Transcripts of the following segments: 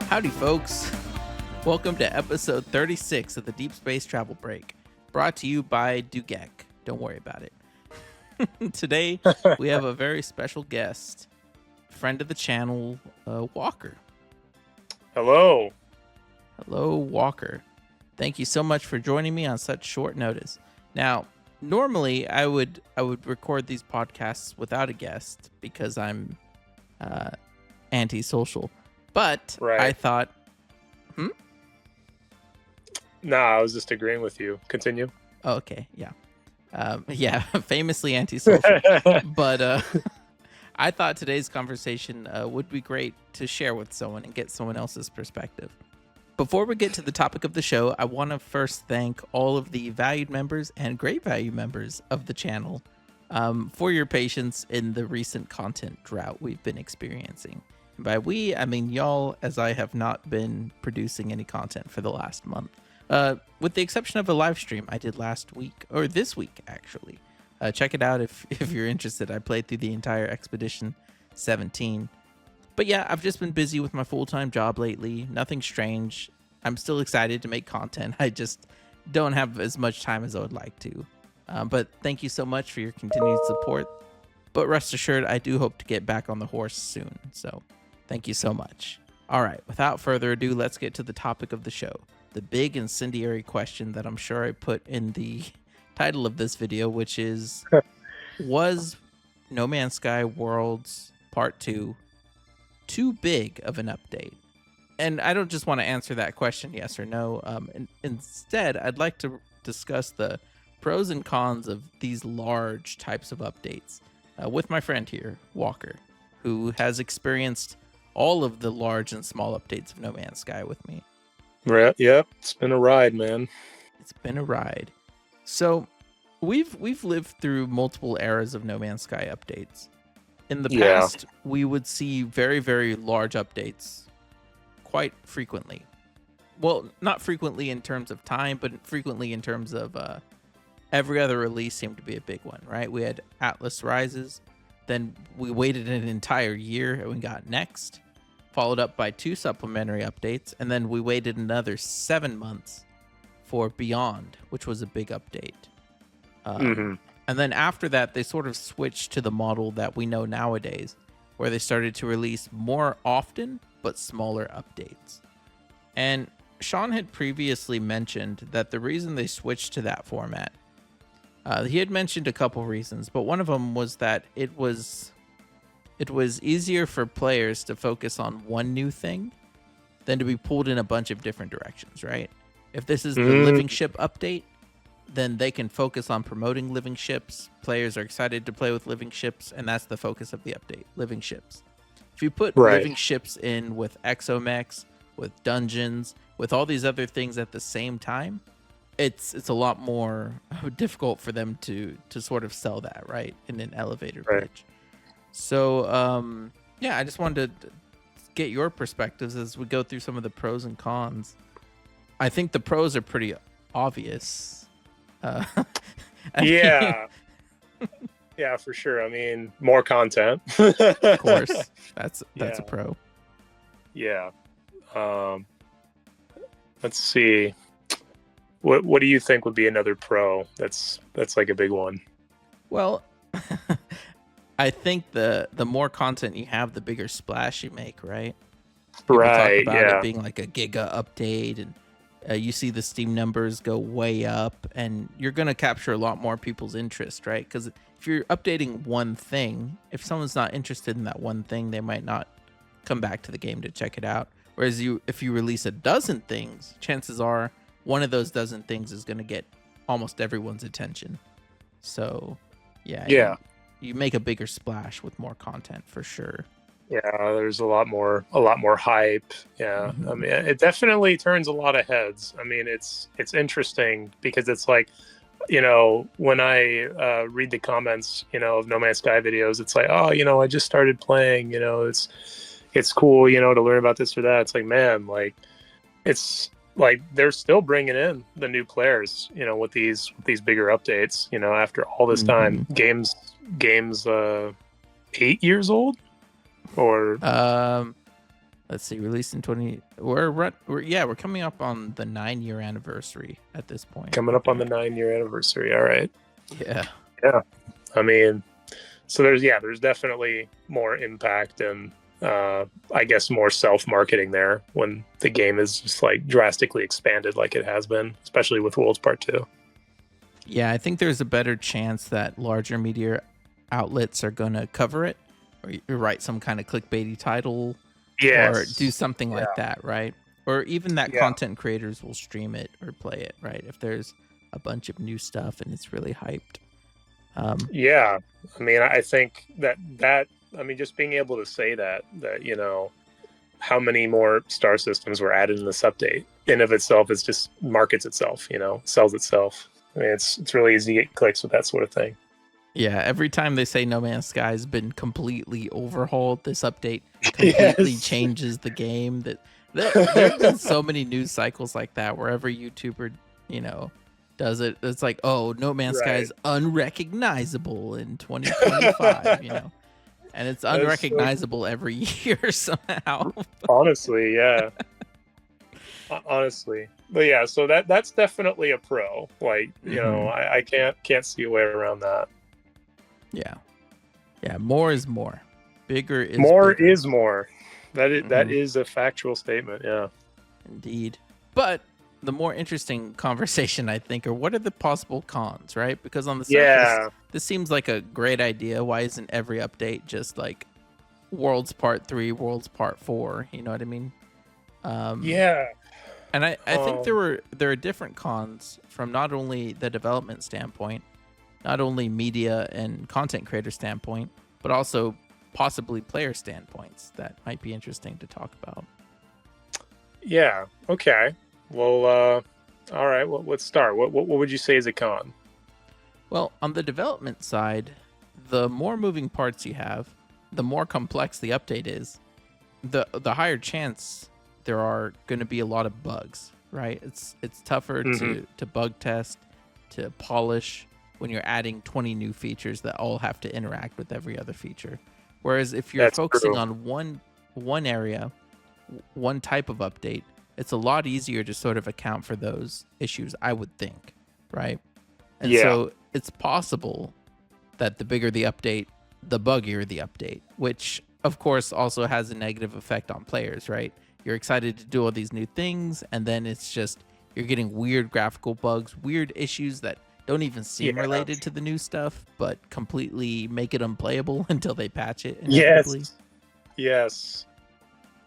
Howdy, folks. Welcome to episode 36 of the Deep Space Travel Break, brought to you by Dugek. Don't worry about it. Today, we have a very special guest, friend of the channel, Walker. Hello. Hello, Walker. Thank you so much for joining me on such short notice. Now, normally I would record these podcasts without a guest because I'm antisocial. But Right. I thought, Nah, I was just agreeing with you. Continue. okay, yeah. Famously antisocial. But I thought today's conversation would be great to share with someone and get someone else's perspective. Before we get to the topic of the show, I want to first thank all of the valued members and great value members of the channel for your patience in the recent content drought we've been experiencing. And by we, I mean y'all, as I have not been producing any content for the last month. With the exception of a live stream I did last week, or this week, actually. Check it out if you're interested. I played through the entire Expedition 17. But yeah, I've just been busy with my full-time job lately. Nothing strange. I'm still excited to make content. I just don't have as much time as I would like to. But thank you so much for your continued support. But rest assured, I do hope to get back on the horse soon. So thank you so much. All right, without further ado, let's get to the topic of the show. The big incendiary question that I'm sure I put in the title of this video, which is, was No Man's Sky Worlds Part 2 too big of an update? And I don't just want to answer that question yes or no. Instead, I'd like to discuss the pros and cons of these large types of updates with my friend here, Walker, who has experienced all of the large and small updates of No Man's Sky with me. Right. Yep. It's been a ride, man. It's been a ride. So we've lived through multiple eras of No Man's Sky updates. In the past, we would see very, very large updates quite frequently. Well, not frequently in terms of time, but frequently in terms of every other release seemed to be a big one, right? We had Atlas Rises, then we waited an entire year and we got Next, followed up by 2 supplementary updates, and then we waited another 7 months for Beyond, which was a big update. And then after that, they sort of switched to the model that we know nowadays, where they started to release more often, but smaller updates. And Sean had previously mentioned that the reason they switched to that format, he had mentioned a couple reasons, but one of them was that it was easier for players to focus on one new thing than to be pulled in a bunch of different directions, right? If this is the living ship update, then they can focus on promoting living ships. Players are excited to play with living ships, and that's the focus of the update, living ships. If you put living ships in with exomechs, with dungeons, with all these other things at the same time, it's a lot more difficult for them to sort of sell that, right, in an elevator pitch. So, I just wanted to get your perspectives as we go through some of the pros and cons. I think the pros are pretty obvious. Yeah, for sure. I mean, more content. Of course, that's a pro. Yeah. Let's see. What do you think would be another pro? That's like a big one. Well, I think the more content you have, the bigger splash you make, right? People talk about it being like a giga update, and you see the Steam numbers go way up, and you're going to capture a lot more people's interest, right? Because if you're updating one thing, if someone's not interested in that one thing, they might not come back to the game to check it out. Whereas if you release a dozen things, chances are one of those dozen things is going to get almost everyone's attention. So, you make a bigger splash with more content for sure. Yeah, there's a lot more hype. Yeah, I mean, it definitely turns a lot of heads. I mean, it's interesting because it's like, when I read the comments, of No Man's Sky videos, it's like, oh, I just started playing. It's cool, to learn about this or that. It's like, man, like, it's like they're still bringing in the new players, with these bigger updates. After all this time, games 8 years old. Or Let's see, released in we're coming up on the 9-year anniversary at this point. Coming up on the 9-year anniversary. All right. Yeah. Yeah. I mean, so there's definitely more impact and I guess more self-marketing there when the game is just like drastically expanded like it has been, especially with Worlds Part 2. Yeah, I think there's a better chance that larger media outlets are going to cover it or write some kind of clickbaity title or do something like that, right? Or even that content creators will stream it or play it, right? If there's a bunch of new stuff and it's really hyped. Yeah. I mean, I think that I mean, just being able to say that, you know, how many more star systems were added in this update in of itself is just markets itself, you know, sells itself. I mean, it's really easy to get clicks with that sort of thing. Yeah, every time they say No Man's Sky has been completely overhauled, this update completely changes the game. There's been so many news cycles like that where every YouTuber, you know, does it. It's like, oh, No Man's Sky is unrecognizable in 2025, you know, and it's unrecognizable every year somehow. Honestly, yeah. Honestly, but yeah, so that's definitely a pro. Like, you know, I can't see a way around that. Yeah, more is more. Bigger is bigger. Is more. That is a factual statement. Yeah, indeed. But the more interesting conversation, I think, are what are the possible cons, right? Because on the surface, this seems like a great idea. Why isn't every update just like Worlds Part 3, Worlds Part 4? You know what I mean? Yeah. And I think there are different cons from not only the development standpoint, not only media and content creator standpoint, but also possibly player standpoints that might be interesting to talk about. Yeah. Okay. Well, all right. Well, let's start. What would you say is a con? Well, on the development side, the more moving parts you have, the more complex the update is, the higher chance there are going to be a lot of bugs, right? It's tougher to bug test, to polish when you're adding 20 new features that all have to interact with every other feature. Whereas if you're focusing on one area, one type of update, it's a lot easier to sort of account for those issues, I would think, right? And so it's possible that the bigger the update, the buggier the update, which of course also has a negative effect on players, right? You're excited to do all these new things, and then it's just you're getting weird graphical bugs, weird issues that don't even seem related to the new stuff, but completely make it unplayable until they patch it inevitably. Yes.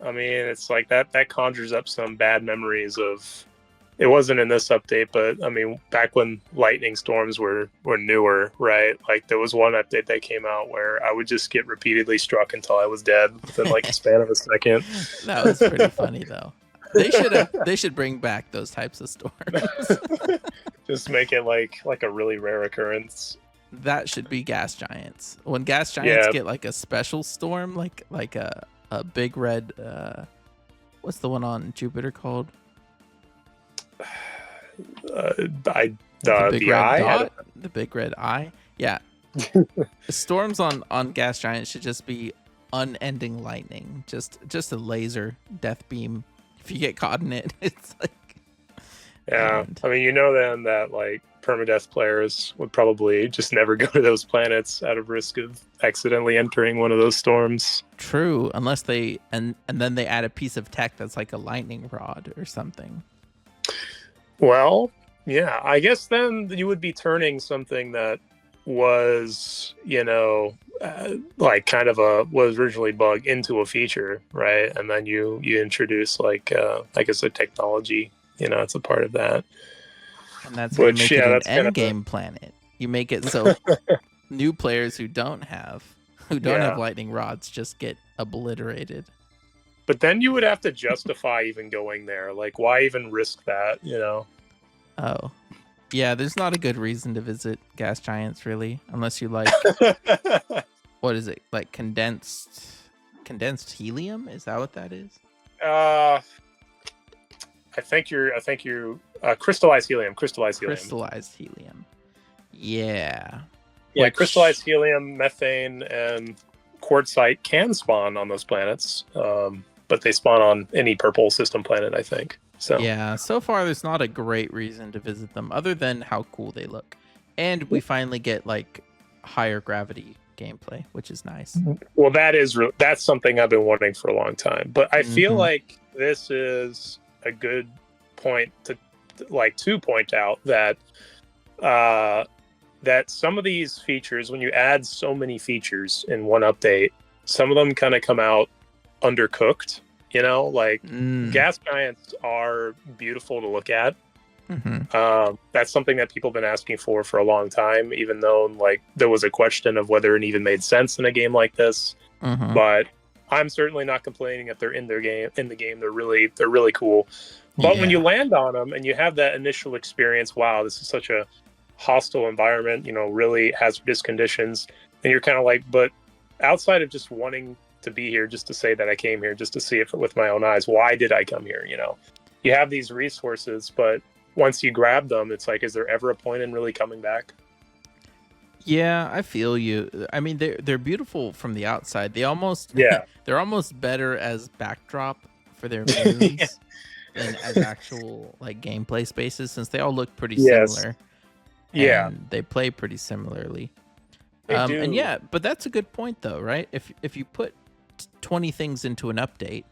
I mean, it's like that conjures up some bad memories of, it wasn't in this update, but I mean, back when lightning storms were newer, right? Like there was one update that came out where I would just get repeatedly struck until I was dead within like a span of a second. That was pretty funny though. They should bring back those types of storms. Just make it like a really rare occurrence. That should be gas giants. When gas giants get like a special storm, like a big red, what's the one on Jupiter called? The big red dot? The big red eye. Yeah. Storms on gas giants should just be unending lightning. Just a laser death beam. If you get caught in it, it's like. Yeah, I mean, you know then that like permadeath players would probably just never go to those planets out of risk of accidentally entering one of those storms. True, unless they and then they add a piece of tech that's like a lightning rod or something. Well, yeah, I guess then you would be turning something that was, you know, like kind of was originally bug into a feature, right? And then you introduce like I guess a technology. You know, it's a part of that. And that's where you make it an end game planet. You make it so new players who don't have lightning rods just get obliterated. But then you would have to justify even going there. Like, why even risk that, you know? Oh. Yeah, there's not a good reason to visit gas giants, really, unless you like what is it? Like condensed helium? Is that what that is? I think you're crystallized helium. Crystallized helium. Yeah. Yeah, crystallized helium, methane, and quartzite can spawn on those planets. but they spawn on any purple system planet, I think. So yeah, so far there's not a great reason to visit them other than how cool they look. And we finally get like higher gravity gameplay, which is nice. Well, that's something I've been wanting for a long time. But I feel like this is a good point to point out that that some of these features, when you add so many features in one update, some of them kind of come out undercooked. You know, like gas giants are beautiful to look at. That's something that people have been asking for a long time, even though like there was a question of whether it even made sense in a game like this. But I'm certainly not complaining that they're in the game. They're really cool. But when you land on them and you have that initial experience, wow, this is such a hostile environment, you know, really hazardous conditions, and you're kind of like, but outside of just wanting to be here, just to say that I came here, just to see it with my own eyes, why did I come here? You know, you have these resources, but once you grab them, it's like, is there ever a point in really coming back? Yeah, I feel you. I mean, they're beautiful from the outside. They're almost better as backdrop for their moons than as actual like gameplay spaces, since they all look pretty similar. Yeah, and they play pretty similarly. They do. And yeah, but that's a good point though, right? If you put 20 things into an update,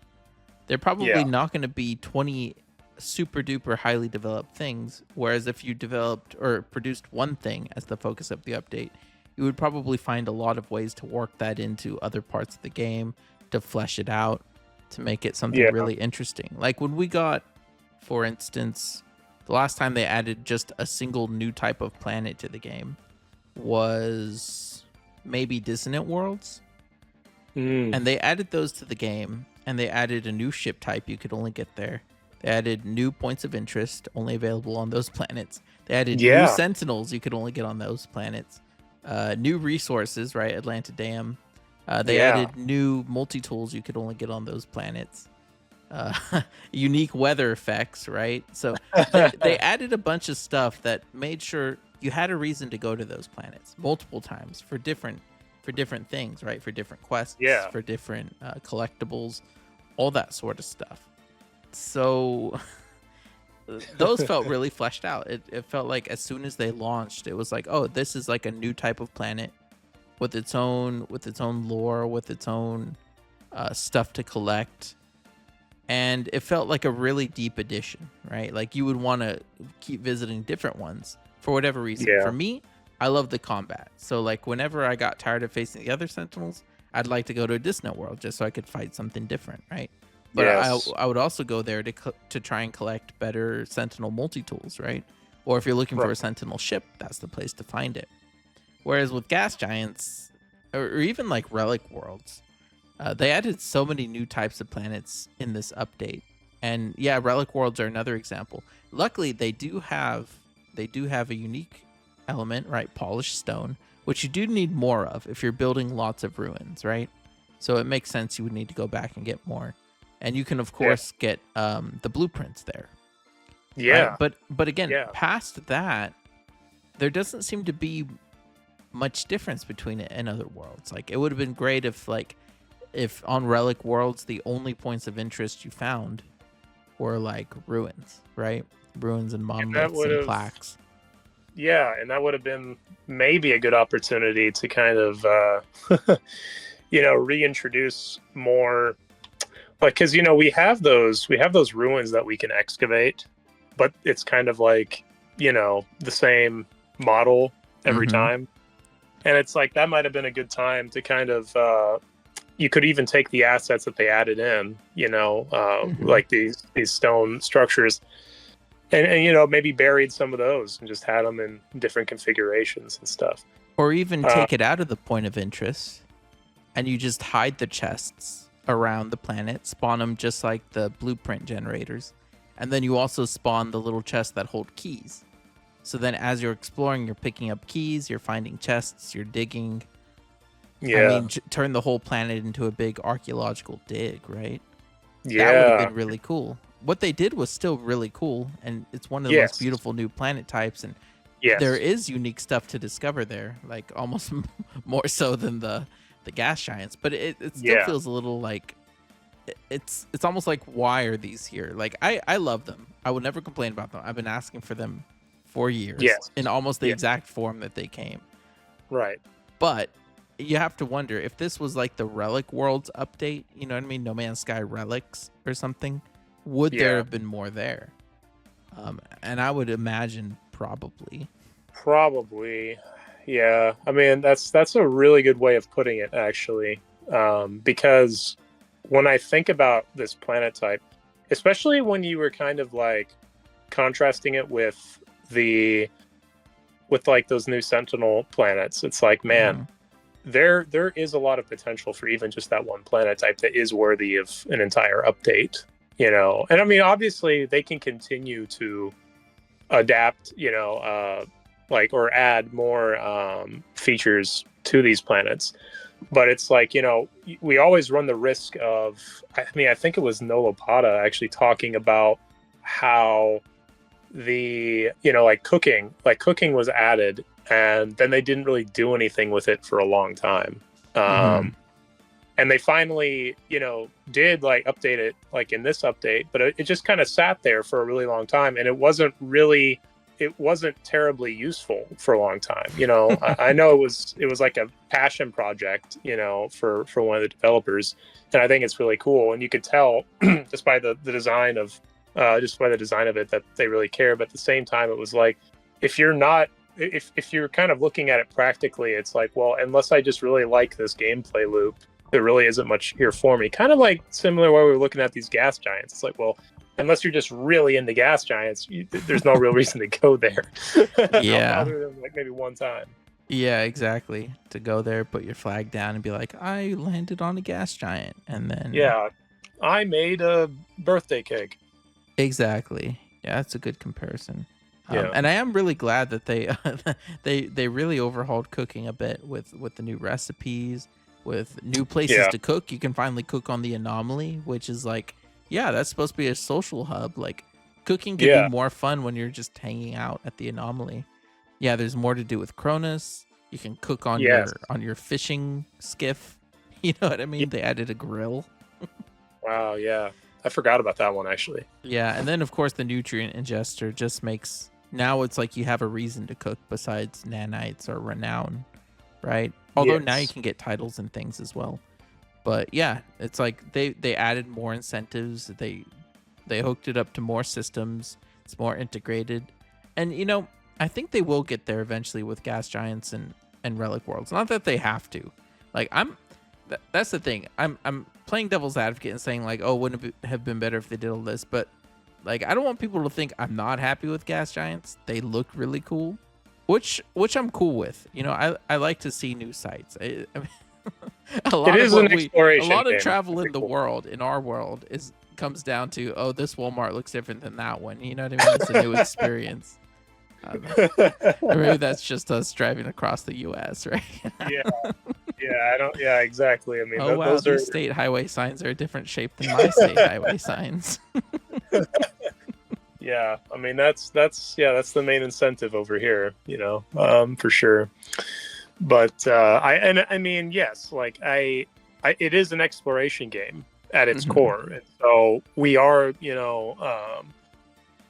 they're probably not going to be 20 super duper highly developed things, whereas if you developed or produced one thing as the focus of the update, you would probably find a lot of ways to work that into other parts of the game, to flesh it out, to make it something really interesting. Like when we got, for instance, the last time they added just a single new type of planet to the game was maybe Dissonant Worlds. And they added those to the game, and they added a new ship type you could only get there. They added new points of interest only available on those planets. They added new sentinels you could only get on those planets. New resources, right? Atlanta Dam. They added new multi-tools you could only get on those planets. Unique weather effects, right? So they added a bunch of stuff that made sure you had a reason to go to those planets multiple times for different things, right? For different quests, for different collectibles, all that sort of stuff. So those felt really fleshed out. It felt like as soon as they launched, it was like, oh, this is like a new type of planet with its own lore, with its own stuff to collect. And it felt like a really deep addition, right? Like you would want to keep visiting different ones for whatever reason. For me, I love the combat. So like whenever I got tired of facing the other Sentinels, I'd like to go to a Dissonant World just so I could fight something different, right? But I would also go there to try and collect better Sentinel multi-tools, right? Or if you're looking for a Sentinel ship, that's the place to find it. Whereas with Gas Giants, or even like Relic Worlds, they added so many new types of planets in this update. And yeah, Relic Worlds are another example. Luckily, they do have a unique element, right? Polished stone, which you do need more of if you're building lots of ruins, right? So it makes sense you would need to go back and get more. And you can, of course, get the blueprints there. Yeah. Right? But again, past that, there doesn't seem to be much difference between it and other worlds. Like, it would have been great if on Relic Worlds, the only points of interest you found were, like, ruins, right? Ruins and monoliths and plaques. Yeah, and that would have been maybe a good opportunity to kind of, reintroduce more. Like, because we have those ruins that we can excavate, but it's kind of like the same model every time, and it's like that might have been a good time to kind of you could even take the assets that they added in, like these stone structures, and maybe buried some of those and just had them in different configurations and stuff, or even take it out of the point of interest, and you just hide the chests around the planet, spawn them just like the blueprint generators, and then you also spawn the little chests that hold keys. So then as you're exploring, you're picking up keys, you're finding chests, you're digging. I mean, turn the whole planet into a big archaeological dig, right? That would have been really cool. What they did was still really cool, and it's one of the most beautiful new planet types, and there is unique stuff to discover there, like almost more so than the Gas Giants, but it still feels a little like it's almost like, why are these here? Like, I love them. I would never complain about them. I've been asking for them for years, Yes. in almost the Yeah. exact form that they came. Right. But you have to wonder if this was like the Relic Worlds update, you know what I mean? No Man's Sky Relics or something. Would there have been more there? And I would imagine probably. Probably. Yeah. I mean, that's a really good way of putting it, actually. Because when I think about this planet type, especially when you were kind of like contrasting it with like those new Sentinel planets, it's like, man, there is a lot of potential for even just that one planet type that is worthy of an entire update, you know. And I mean, obviously they can continue to adapt, you know, like, or add more features to these planets. But it's like, you know, we always run the risk of, I mean, I think it was Nolopata actually talking about how the, you know, like cooking was added, and then they didn't really do anything with it for a long time. And they finally, you know, did like update it like in this update, but it just kind of sat there for a really long time, and it wasn't terribly useful for a long time. You know, I know it was like a passion project, you know, for one of the developers, and I think it's really cool. And you could tell just by the design of it that they really care. But at the same time, it was like, if you're kind of looking at it practically, it's like, well, unless I just really like this gameplay loop, there really isn't much here for me. Kind of like similar where we were looking at these gas giants. It's like, well, unless you're just really into gas giants, there's no real reason to go there. Yeah. Other than like maybe one time. Yeah, exactly. To go there, put your flag down and be like, I landed on a gas giant. And then... Yeah, I made a birthday cake. Exactly. Yeah, that's a good comparison. Yeah. And I am really glad that they really overhauled cooking a bit with the new recipes, with new places to cook. You can finally cook on the Anomaly, which is like, yeah, that's supposed to be a social hub. Like, cooking can be more fun when you're just hanging out at the Anomaly. Yeah, there's more to do with Cronus. You can cook on your fishing skiff. You know what I mean? They added a grill. Wow, yeah. I forgot about that one, actually. Yeah, and then, of course, the nutrient ingester just makes... Now it's like you have a reason to cook besides nanites or renown, right? Although now you can get titles and things as well. But yeah, it's like they added more incentives. They hooked it up to more systems. It's more integrated. And, you know, I think they will get there eventually with Gas Giants and Relic Worlds. Not that they have to. Like, that's the thing. I'm playing devil's advocate and saying, like, oh, wouldn't it have been better if they did all this? But, like, I don't want people to think I'm not happy with Gas Giants. They look really cool, which I'm cool with. You know, I like to see new sites. I mean, a lot of travel in the world, in our world, comes down to, oh, this Walmart looks different than that one. You know what I mean? It's a new experience. Or maybe that's just us driving across the U.S., right? Yeah, exactly. I mean, oh wow, these state highway signs are a different shape than my state highway signs. Yeah, I mean that's the main incentive over here, you know, for sure. But I mean, yes, like it is an exploration game at its core, and so we are, you know,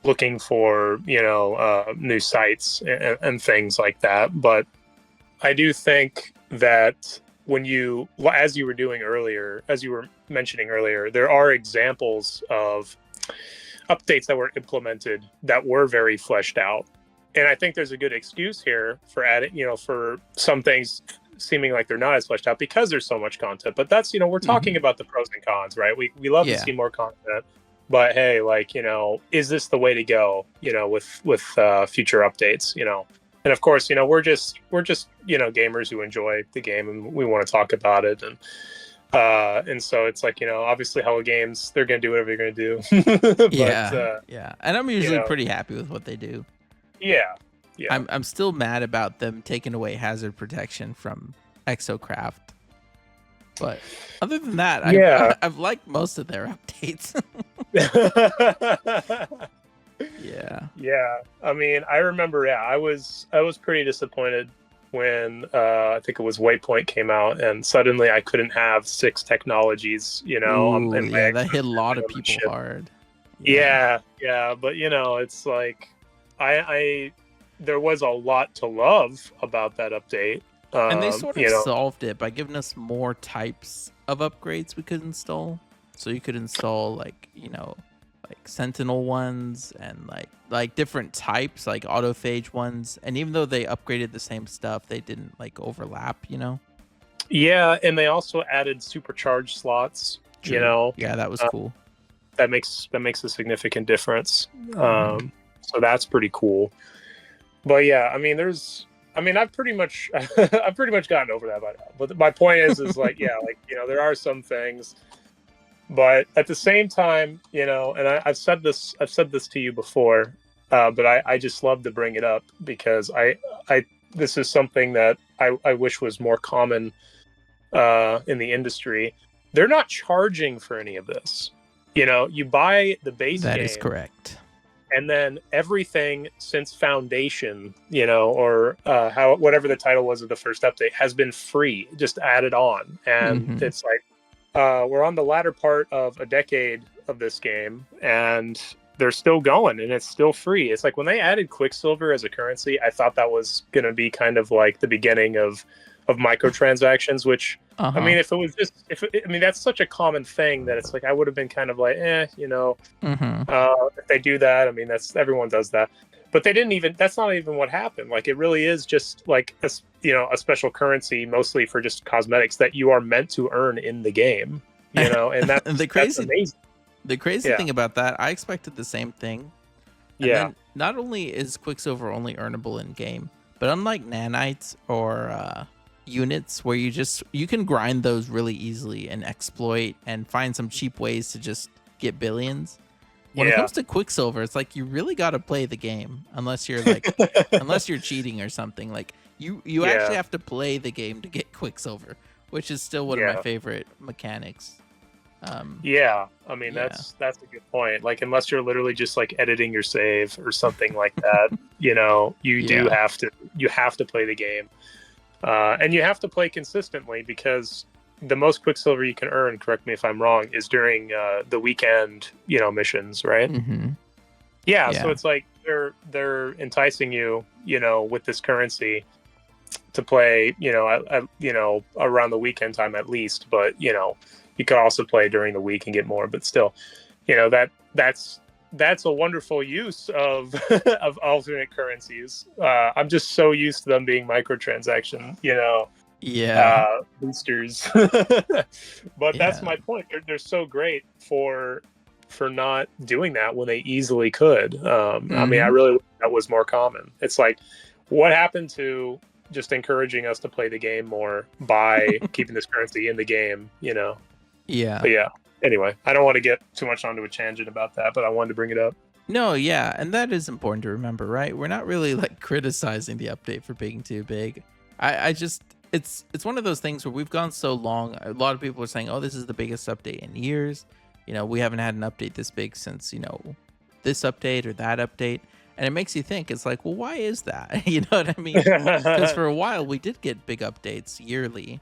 looking for, you know, new sites and things like that. But I do think that when you, as you were mentioning earlier, there are examples of updates that were implemented that were very fleshed out. And I think there's a good excuse here for adding, you know, for some things seeming like they're not as fleshed out because there's so much content. But that's, you know, we're talking about the pros and cons, right? We love to see more content, but hey, like, you know, is this the way to go, you know, with future updates, you know? And of course, you know, we're just, you know, gamers who enjoy the game and we want to talk about it. And so it's like, you know, obviously Hello Games, they're going to do whatever they're going to do. But, yeah. And I'm usually pretty happy with what they do. Yeah. I'm still mad about them taking away hazard protection from Exocraft. But other than that, I've liked most of their updates. Yeah. I mean, I remember, I was pretty disappointed when I think it was Waypoint came out, and suddenly I couldn't have 6 technologies, you know, Ooh, in my yeah, that hit a lot of on my people ship. hard. Yeah, but you know, it's like I there was a lot to love about that update. And they sort of You know, solved it by giving us more types of upgrades we could install. So you could install like, like Sentinel ones and like different types, like autophage ones. And even though they upgraded the same stuff, they didn't like overlap, yeah, and they also added supercharged slots, you True. know. Yeah, that was cool. That makes a significant difference. Mhm. So that's pretty cool. But yeah, I mean, I've pretty much I've pretty much gotten over that by now. But my point is like, yeah, like, you know, there are some things, but at the same time, you know, and I've said this to you before, but I just love to bring it up because I this is something that I wish was more common in the industry. They're not charging for any of this. You know, you buy the base That game, is correct. and then everything since Foundation, you know, or whatever the title was of the first update, has been free, just added on. And Mhm. it's like we're on the latter part of a decade of this game, and they're still going, and it's still free. It's like when they added Quicksilver as a currency, I thought that was going to be kind of like the beginning of microtransactions, which I Uh-huh. mean, if it was just, I mean, that's such a common thing that it's like I would have been kind of like, you know, Mhm. if they do that. I mean, that's everyone does that, but they didn't even. That's not even what happened. Like, it really is just like a special currency, mostly for just cosmetics that you are meant to earn in the game. You know, and And the that's crazy amazing. the crazy Yeah, thing about that, I expected the same thing. And yeah, then not only is Quicksilver only earnable in game, but unlike nanites or units where you can grind those really easily and exploit and find some cheap ways to just get billions. When it yeah. comes to Quicksilver, it's like you really got to play the game unless you're cheating or something. Like you actually Yeah, have to play the game to get Quicksilver, which is still one of my yeah. favorite mechanics. Yeah, I mean, Yeah. that's a good point. Like, unless you're literally just like editing your save or something like that, you know, Yeah. you have to play the game, and you have to play consistently because the most Quicksilver you can earn, correct me if I'm wrong, is during the weekend, you know, missions, right? Mm-hmm. Yeah, so Yeah. it's like they're enticing you, you know, with this currency to play, you know, you know, around the weekend time at least. But you know, you could also play during the week and get more. But still, you know, that's a wonderful use of of alternate currencies. I'm just so used to them being microtransaction, you know, Yeah. boosters. But that's Yeah. my point. They're so great for not doing that when they easily could. I mean, I Mm-hmm. really wish that was more common. It's like, what happened to just encouraging us to play the game more by keeping this currency in the game, you know? Yeah. But yeah. Anyway, I don't want to get too much onto a tangent about that, but I wanted to bring it up. No, yeah, and that is important to remember, right? We're not really like criticizing the update for being too big. I just it's one of those things where we've gone so long. A lot of people are saying, "Oh, this is the biggest update in years." We haven't had an update this big since, this update or that update. And it makes you think, it's like, well, why is that? You know what I mean? Because for a while we did get big updates yearly.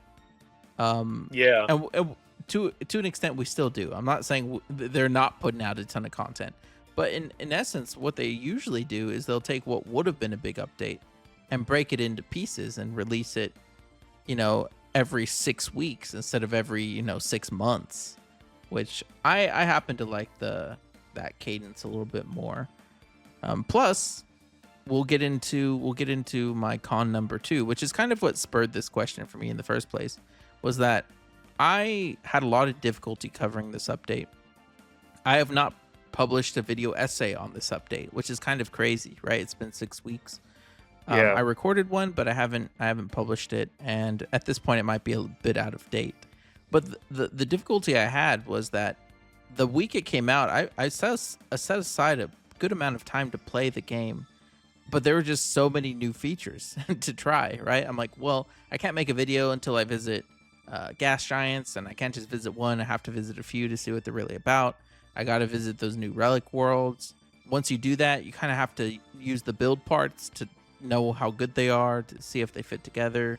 Yeah. And to an extent we still do. I'm not saying they're not putting out a ton of content, but in essence what they usually do is they'll take what would have been a big update and break it into pieces and release it, every 6 weeks instead of every, 6 months, which I happen to like that cadence a little bit more. Plus we'll get into my con number 2, which is kind of what spurred this question for me in the first place, was that I had a lot of difficulty covering this update. I have not published a video essay on this update, which is kind of crazy, right? It's been 6 weeks. Yeah. I recorded one, but I haven't published it, and at this point, it might be a bit out of date. But the difficulty I had was that the week it came out, I set aside a good amount of time to play the game, but there were just so many new features to try, right? I'm like, well, I can't make a video until I visit gas giants, and I can't just visit one. I have to visit a few to see what they're really about. I got to visit those new relic worlds. Once you do that, you kind of have to use the build parts to, know how good they are, to see if they fit together.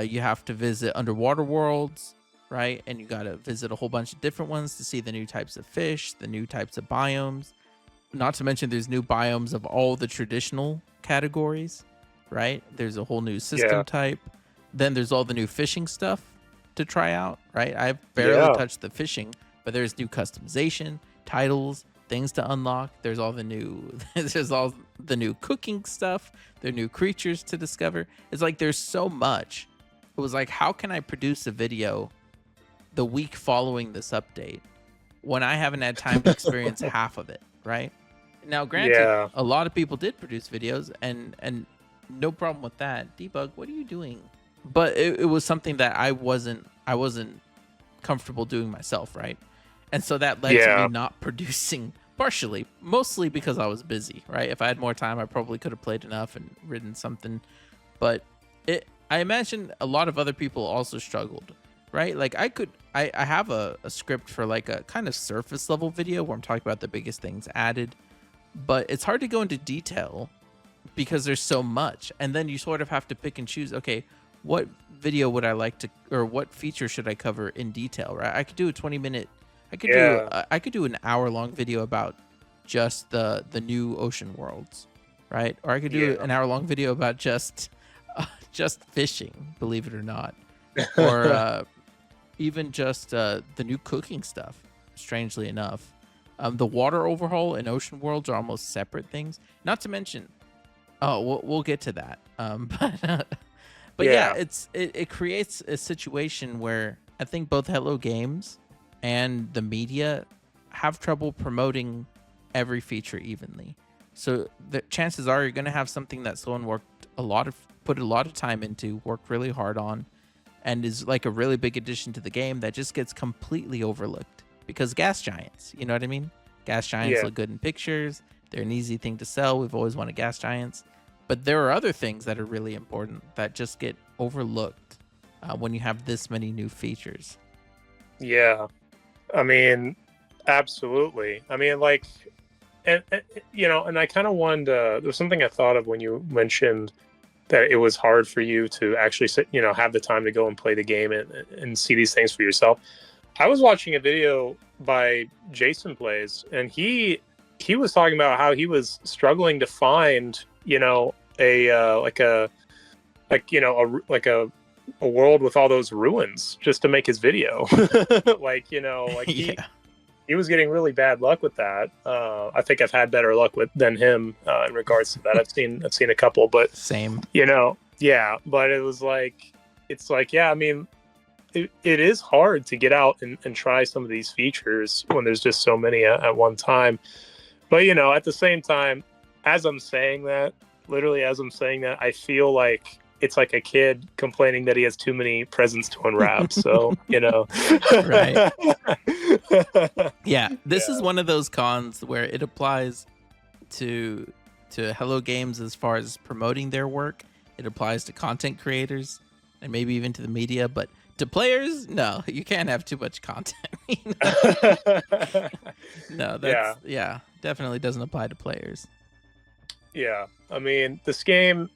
You have to visit underwater worlds, right? And you got to visit a whole bunch of different ones to see the new types of fish, the new types of biomes. Not to mention there's new biomes of all the traditional categories, right? There's a whole new system type. Then there's all the new fishing stuff to try out, right? I've barely touched the fishing, but there's new customization, titles, things to unlock. There's all the new cooking stuff. There are new creatures to discover. It's like there's so much. It was like, how can I produce a video the week following this update when I haven't had time to experience half of it, right? Now, granted, a lot of people did produce videos, and no problem with that. Debug, what are you doing? But it was something that I wasn't comfortable doing myself, right? And so that led to me not producing, partially, mostly because I was busy, right? If I had more time, I probably could have played enough and written something. But I imagine a lot of other people also struggled, right? Like I have a script for like a kind of surface level video where I'm talking about the biggest things added, but it's hard to go into detail because there's so much. And then you sort of have to pick and choose, okay, what video would I like to, or what feature should I cover in detail, right? I could do a 20-minute, I could do an hour-long video about just the new ocean worlds, right? Or I could do an hour-long video about just fishing, believe it or not, or even just the new cooking stuff. Strangely enough, the water overhaul and ocean worlds are almost separate things. Not to mention, we'll get to that. But it creates a situation where I think both Hello Games and the media have trouble promoting every feature evenly. So the chances are you're going to have something that someone put a lot of time into, worked really hard on, and is like a really big addition to the game that just gets completely overlooked because gas giants, you know what I mean? Gas giants look good in pictures. They're an easy thing to sell. We've always wanted gas giants. But there are other things that are really important that just get overlooked when you have this many new features. Yeah. I mean, absolutely. I mean, like, and I kind of wanted there was something I thought of when you mentioned that it was hard for you to actually sit, have the time to go and play the game and see these things for yourself. I was watching a video by Jason Plays, and he was talking about how he was struggling to find, a world with all those ruins just to make his video. He was getting really bad luck with that. I think I've had better luck than him in regards to that. I've seen a couple, but same. But it was like, I mean, it is hard to get out and try some of these features when there's just so many at one time. But at the same time, as I'm saying that, I feel like it's like a kid complaining that he has too many presents to unwrap. So, Right. This is one of those cons where it applies to Hello Games as far as promoting their work. It applies to content creators and maybe even to the media, but to players, no, you can't have too much content. No, that's definitely doesn't apply to players. Yeah, I mean, this game,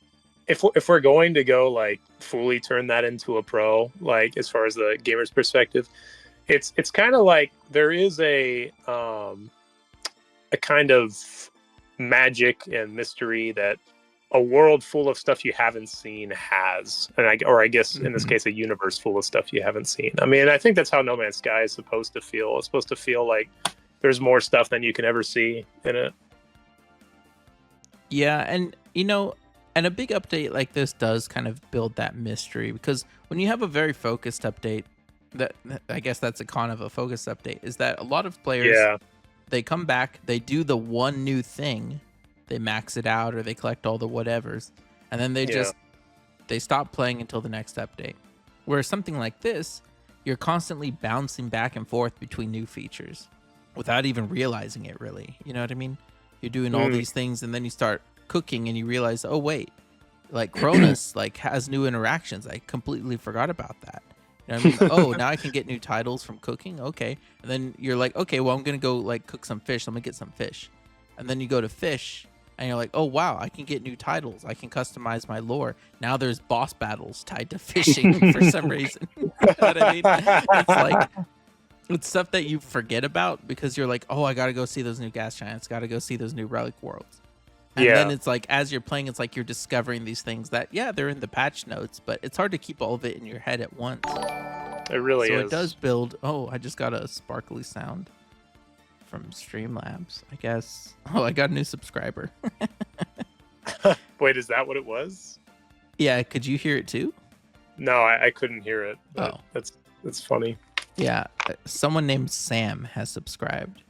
if we're going to go like fully turn that into a pro, like as far as the gamer's perspective, it's kind of like there is a kind of magic and mystery that a world full of stuff you haven't seen has, and I guess in this case, a universe full of stuff you haven't seen. I mean, I think that's how No Man's Sky is supposed to feel. It's supposed to feel like there's more stuff than you can ever see in it. Yeah, and and a big update like this does kind of build that mystery, because when you have a very focused update, that I guess that's a con of a focused update, is that a lot of players, they come back, they do the one new thing, they max it out or they collect all the whatevers, and then they stop playing until the next update. Whereas something like this, you're constantly bouncing back and forth between new features without even realizing it, really. You know what I mean? You're doing all these things, and then you start cooking and you realize, oh wait, like Cronus like has new interactions. I completely forgot about that. You know what I mean? Oh, now I can get new titles from cooking. Okay. And then you're like, okay, well, I'm gonna go like cook some fish. Let me get some fish. And then you go to fish, and you're like, oh wow, I can get new titles, I can customize my lore. Now there's boss battles tied to fishing for some reason. You know what I mean? It's like, it's stuff that you forget about because you're like, oh, I gotta go see those new gas giants, gotta go see those new relic worlds. And then it's like, as you're playing, it's like you're discovering these things that, yeah, they're in the patch notes, but it's hard to keep all of it in your head at once. It really is. So it does build. Oh, I just got a sparkly sound from Streamlabs, I guess. Oh, I got a new subscriber. Wait, is that what it was? Yeah, could you hear it too? No, I couldn't hear it. Oh, that's funny. Yeah, someone named Sam has subscribed.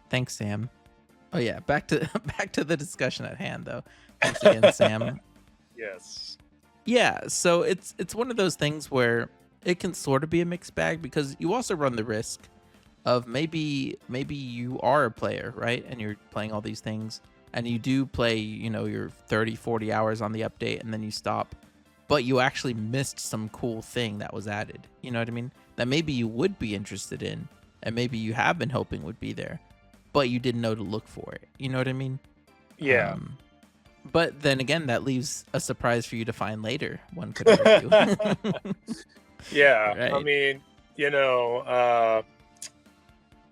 Thanks, Sam. Oh yeah, back to the discussion at hand, though. Thanks again, Sam. Yes. Yeah, so it's one of those things where it can sort of be a mixed bag because you also run the risk of maybe you are a player, right? And you're playing all these things and you do play, your 30, 40 hours on the update and then you stop, but you actually missed some cool thing that was added. You know what I mean? That maybe you would be interested in and maybe you have been hoping would be there, but you didn't know to look for it. You know what I mean? Yeah. But then again, that leaves a surprise for you to find later. One could argue. Yeah. Right.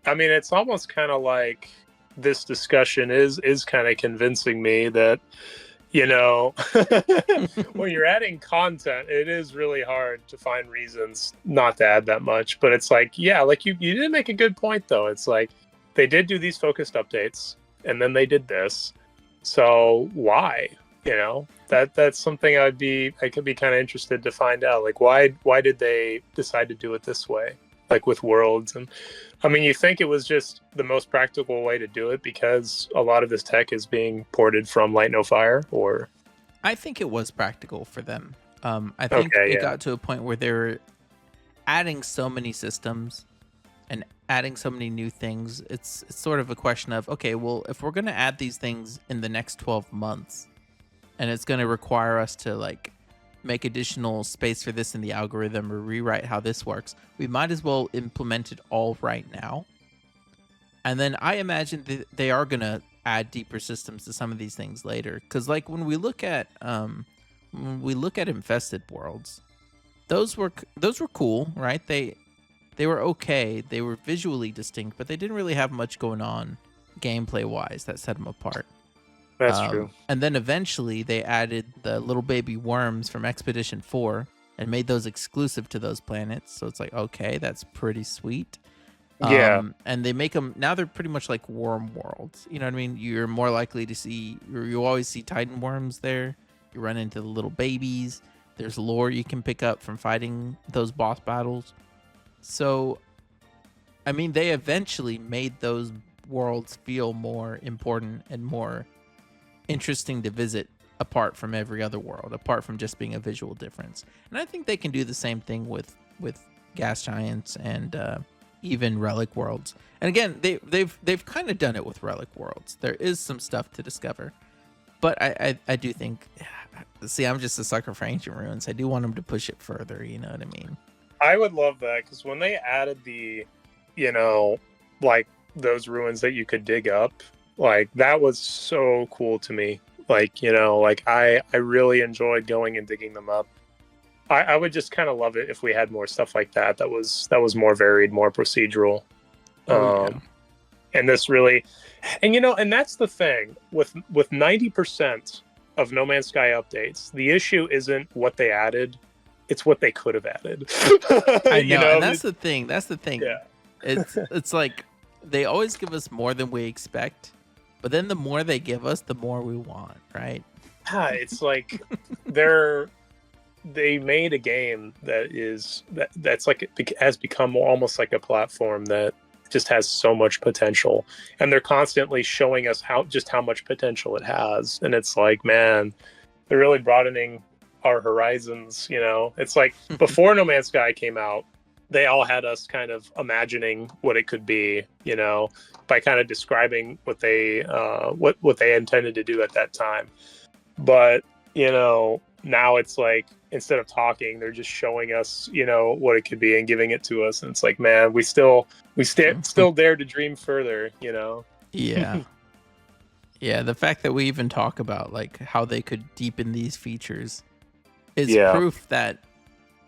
I mean, it's almost kind of like this discussion is kind of convincing me that, when you're adding content, it is really hard to find reasons not to add that much. But it's like, yeah, like you did make a good point, though. It's like they did do these focused updates and then they did this. So why? That's something I could be kind of interested to find out. Like, why did they decide to do it this way? Like with worlds. And I mean, you think it was just the most practical way to do it because a lot of this tech is being ported from Light No Fire, or? I think it was practical for them. I think it got to a point where they were adding so many systems and adding so many new things. It's sort of a question of, okay, well, if we're going to add these things in the next 12 months and it's going to require us to like make additional space for this in the algorithm or rewrite how this works, we might as well implement it all right now. And then I imagine that they are going to add deeper systems to some of these things later. Because like when we look at infested worlds, those were cool, right? They were okay. They were visually distinct, but they didn't really have much going on gameplay wise that set them apart. That's true. And then eventually they added the little baby worms from Expedition 4 and made those exclusive to those planets. So it's like, okay, that's pretty sweet. Yeah. And they make them, now they're pretty much like worm worlds. You know what I mean? You're more likely to see, you always see Titan worms there. You run into the little babies. There's lore you can pick up from fighting those boss battles. So, I mean, they eventually made those worlds feel more important and more interesting to visit apart from every other world, apart from just being a visual difference. And I think they can do the same thing with gas giants and even relic worlds. And again, they've kind of done it with relic worlds. There is some stuff to discover, but I do think, see, I'm just a sucker for ancient ruins. I do want them to push it further. You know what I mean? I would love that because when they added the, like those ruins that you could dig up, like that was so cool to me. Like, I really enjoyed going and digging them up. I would just kind of love it if we had more stuff like that. That was more varied, more procedural. Yeah. And this really, and that's the thing with 90% of No Man's Sky updates, the issue isn't what they added, it's what they could have added. I know, and that's the thing. Yeah. It's like they always give us more than we expect, but then the more they give us, the more we want, right? Yeah, it's like they made a game that's like it has become almost like a platform that just has so much potential, and they're constantly showing us how much potential it has. And it's like, man, they're really broadening our horizons. It's like before No Man's Sky came out, they all had us kind of imagining what it could be, by kind of describing what they intended to do at that time. But now it's like, instead of talking, they're just showing us, what it could be and giving it to us. And it's like, man, we still dare to dream further, Yeah. Yeah, the fact that we even talk about like how they could deepen these features is Yeah. proof that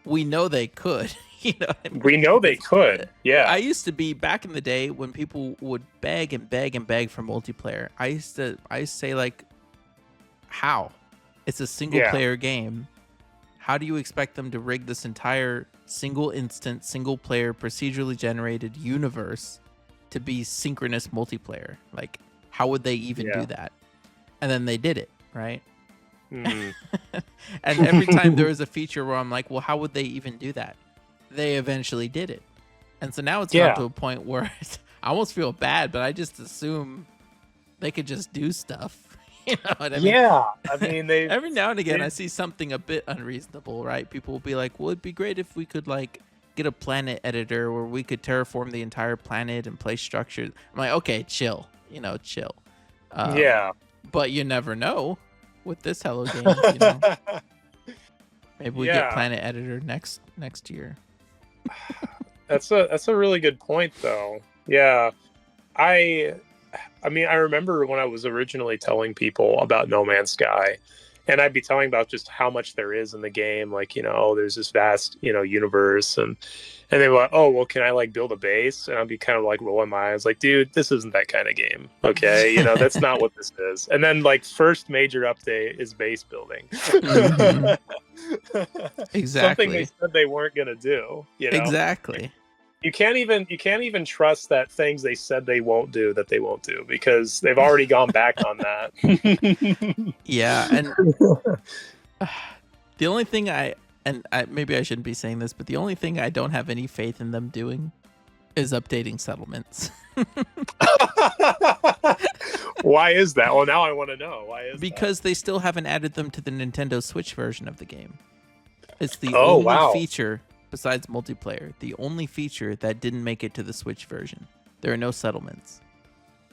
we know they could. You know what I mean? We know they could. I Yeah. used to be back in the day when people would beg and beg and beg for multiplayer. I used to say like, how? It's a single Yeah. player game. How do you expect them to rig this entire single instant, single player, procedurally generated universe to be synchronous multiplayer? Like, how would they even do that? And then they did it, right? Mm. And every time there was a feature where I'm like, well, how would they even do that? They eventually did it. And so now it's gotten to a point where I almost feel bad, but I just assume they could just do stuff. You know what I mean? Yeah. I mean, every now and again, I see something a bit unreasonable, right? People will be like, well, it'd be great if we could like get a planet editor where we could terraform the entire planet and place structures. I'm like, okay, chill, chill. Yeah. But you never know with this Hello Games, Maybe we get planet editor next year. That's a really good point, though. Yeah. I mean, I remember when I was originally telling people about No Man's Sky, and I'd be telling about just how much there is in the game. Like, there's this vast, universe, and they were like, oh, well, can I like build a base? And I'd be kind of like rolling my eyes, like, dude, this isn't that kind of game. Okay, that's not what this is. And then like first major update is base building. Mm-hmm. Exactly. Something they said they weren't gonna do. Exactly. You can't even trust that things they said they won't do that they won't do, because they've already gone back on that. Yeah, and the only thing maybe I shouldn't be saying this, but the only thing I don't have any faith in them doing is updating settlements. Why is that? Well, now I want to know. Why is because they still haven't added them to the Nintendo Switch version of the game. It's the only only feature besides multiplayer, the only feature that didn't make it to the Switch version. There are no settlements.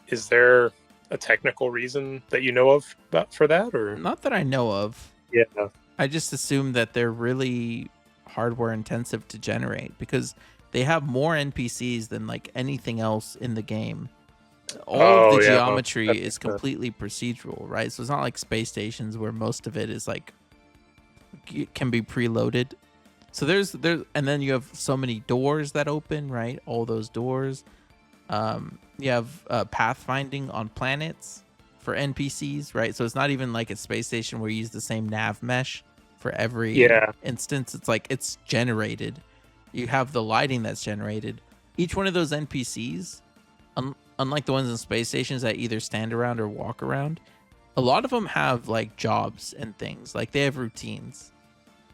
Is there a technical reason that you know of for that, or not that I know of? Yeah, I just assume that they're really hardware intensive to generate because they have more NPCs than like anything else in the game. All of the geometry is completely procedural, right? So it's not like space stations where most of it is like can be preloaded. So there's and then you have so many doors that open, right? All those doors. You have pathfinding on planets for NPCs, right? So it's not even like a space station where you use the same nav mesh for every instance. It's like it's generated. You have the lighting that's generated. Each one of those NPCs, unlike the ones in space stations that either stand around or walk around, a lot of them have like jobs and things. Like they have routines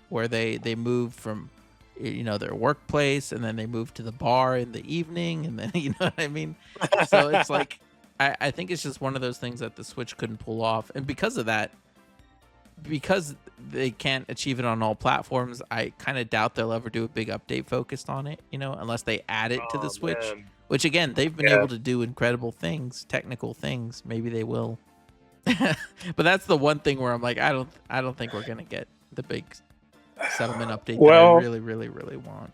where they move from their workplace and then they move to the bar in the evening, and then you know what I mean. So it's like I think it's just one of those things that the Switch couldn't pull off, and because of that, because they can't achieve it on all platforms, I kind of doubt they'll ever do a big update focused on it, unless they add it to the Switch, man. Which again, they've been able to do incredible things, technical things. Maybe they will. But that's the one thing where I'm like, I don't think we're gonna get the big settlement update that I really, really, really want.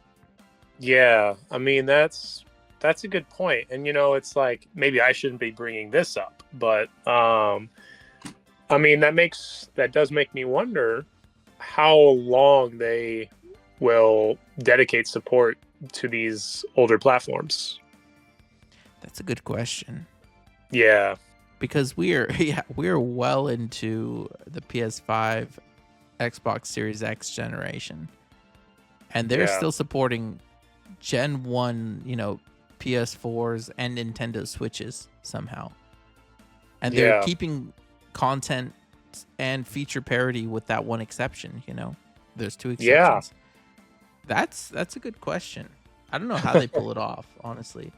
Yeah, I mean that's a good point, and it's like maybe I shouldn't be bringing this up, but I mean that does make me wonder how long they will dedicate support to these older platforms. That's a good question. Yeah, because we're well into the PS5, Xbox Series X generation, and they're still supporting Gen 1, PS4s and Nintendo Switches somehow, and they're keeping content and feature parity with that one exception. There's two exceptions. That's a good question. I don't know how they pull it off, honestly,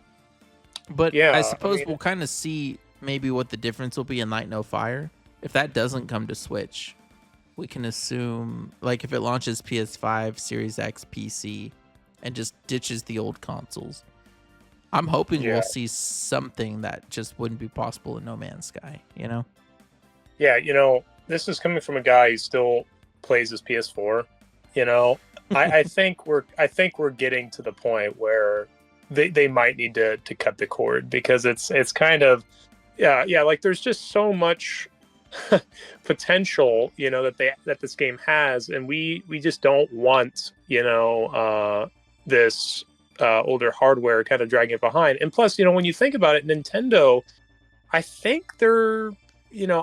but I suppose we'll kind of see maybe what the difference will be in Light No Fire. If that doesn't come to Switch, we can assume, like, if it launches PS5, Series X, PC, and just ditches the old consoles, I'm hoping we'll see something that just wouldn't be possible in No Man's Sky, Yeah, this is coming from a guy who still plays his PS4. I think we're getting to the point where they might need to cut the cord, because it's kind of yeah, like there's just so much potential, that this game has, and we just don't want, this older hardware kind of dragging it behind. And plus, when you think about it, Nintendo, I think they're,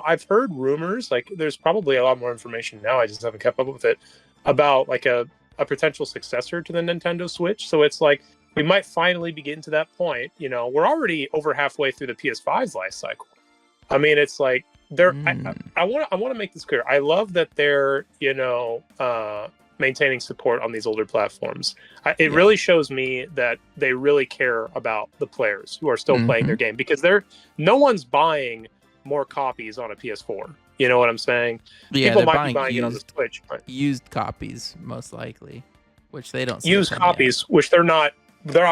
I've heard rumors, like there's probably a lot more information now, I just haven't kept up with it, about like a potential successor to the Nintendo Switch. So it's like we might finally be getting to that point. We're already over halfway through the PS5's life cycle. I mean, it's like they're. I want to make this clear. I love that they're maintaining support on these older platforms. It really shows me that they really care about the players who are still playing their game, because no one's buying more copies on a PS4. You know what I'm saying? Yeah, people might be buying it on the Switch, but used copies most likely, which they don't. Used copies, which they're not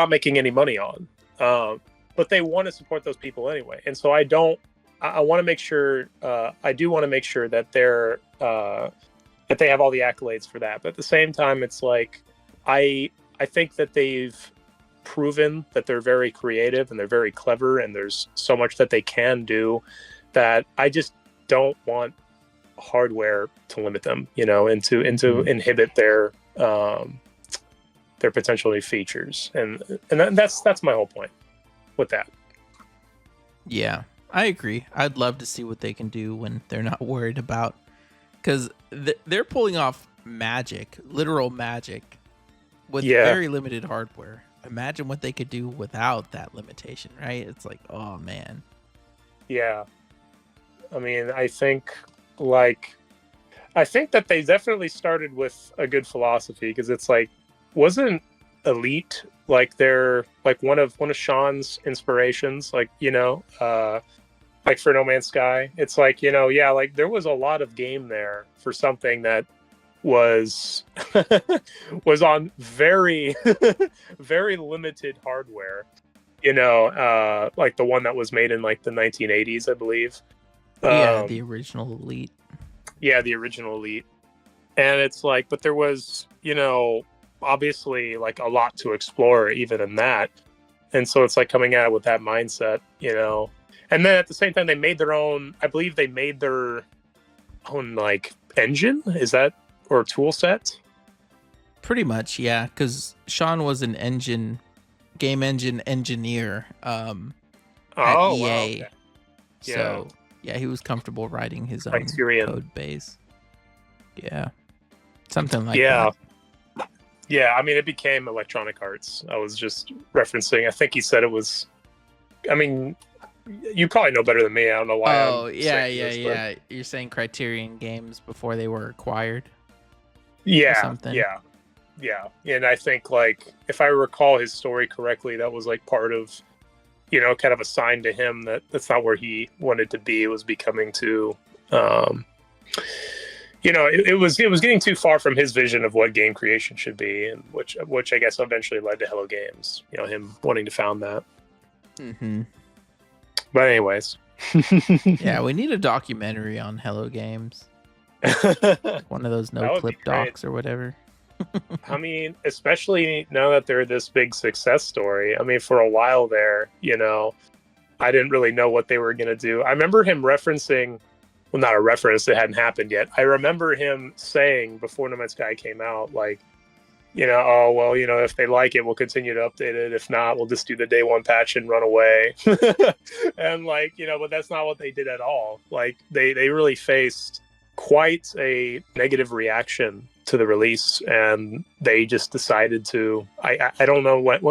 making any money on. But they want to support those people anyway, and so I want to make sure. I do want to make sure that that they have all the accolades for that. But at the same time, it's like I think that they've proven that they're very creative and they're very clever, and there's so much that they can do that I just don't want hardware to limit them, and to inhibit their potential new features, and that's my whole point with that. Yeah, I agree. I'd love to see what they can do when they're not worried about, because they're pulling off magic, literal magic, with very limited hardware. Imagine what they could do without that limitation, right? It's like, oh man. Yeah. I mean, I think that they definitely started with a good philosophy, because it's like, wasn't Elite like they're like one of Sean's inspirations, like like for No Man's Sky? It's like, like there was a lot of game there for something that was was on very very limited hardware, like the one that was made in like the 1980s, I believe. The original Elite. Yeah, the original Elite. And it's like, but there was, obviously like a lot to explore even in that. And so it's like coming at it with that mindset, And then at the same time, they made their own, I believe they made their own like engine, or tool set? Pretty much, yeah, because Sean was an game engine engineer at EA. Wow, okay. So yeah, he was comfortable writing his own code base. Yeah. Something like that. Yeah, I mean, it became Electronic Arts. I was just referencing. I think he said it was. I mean, you probably know better than me. I don't know why. Oh, yeah. You're saying Criterion Games before they were acquired? Yeah, something? Yeah. And I think, like, if I recall his story correctly, that was like part of, kind of a sign to him that that's not where he wanted to be. It was becoming too. It was getting too far from his vision of what game creation should be, and which I guess eventually led to Hello Games. Him wanting to found that. Mm-hmm. But anyways, yeah, we need a documentary on Hello Games. One of those no-clip docs or whatever. I mean, especially now that they're this big success story. I mean, for a while there, I didn't really know what they were going to do. I remember him referencing. Well, not a reference, it hadn't happened yet. I remember him saying before No Man's Sky came out, like, oh, well, if they like it, we'll continue to update it. If not, we'll just do the day one patch and run away. And like, but that's not what they did at all. Like they really faced quite a negative reaction to the release, and they just decided to, I don't know what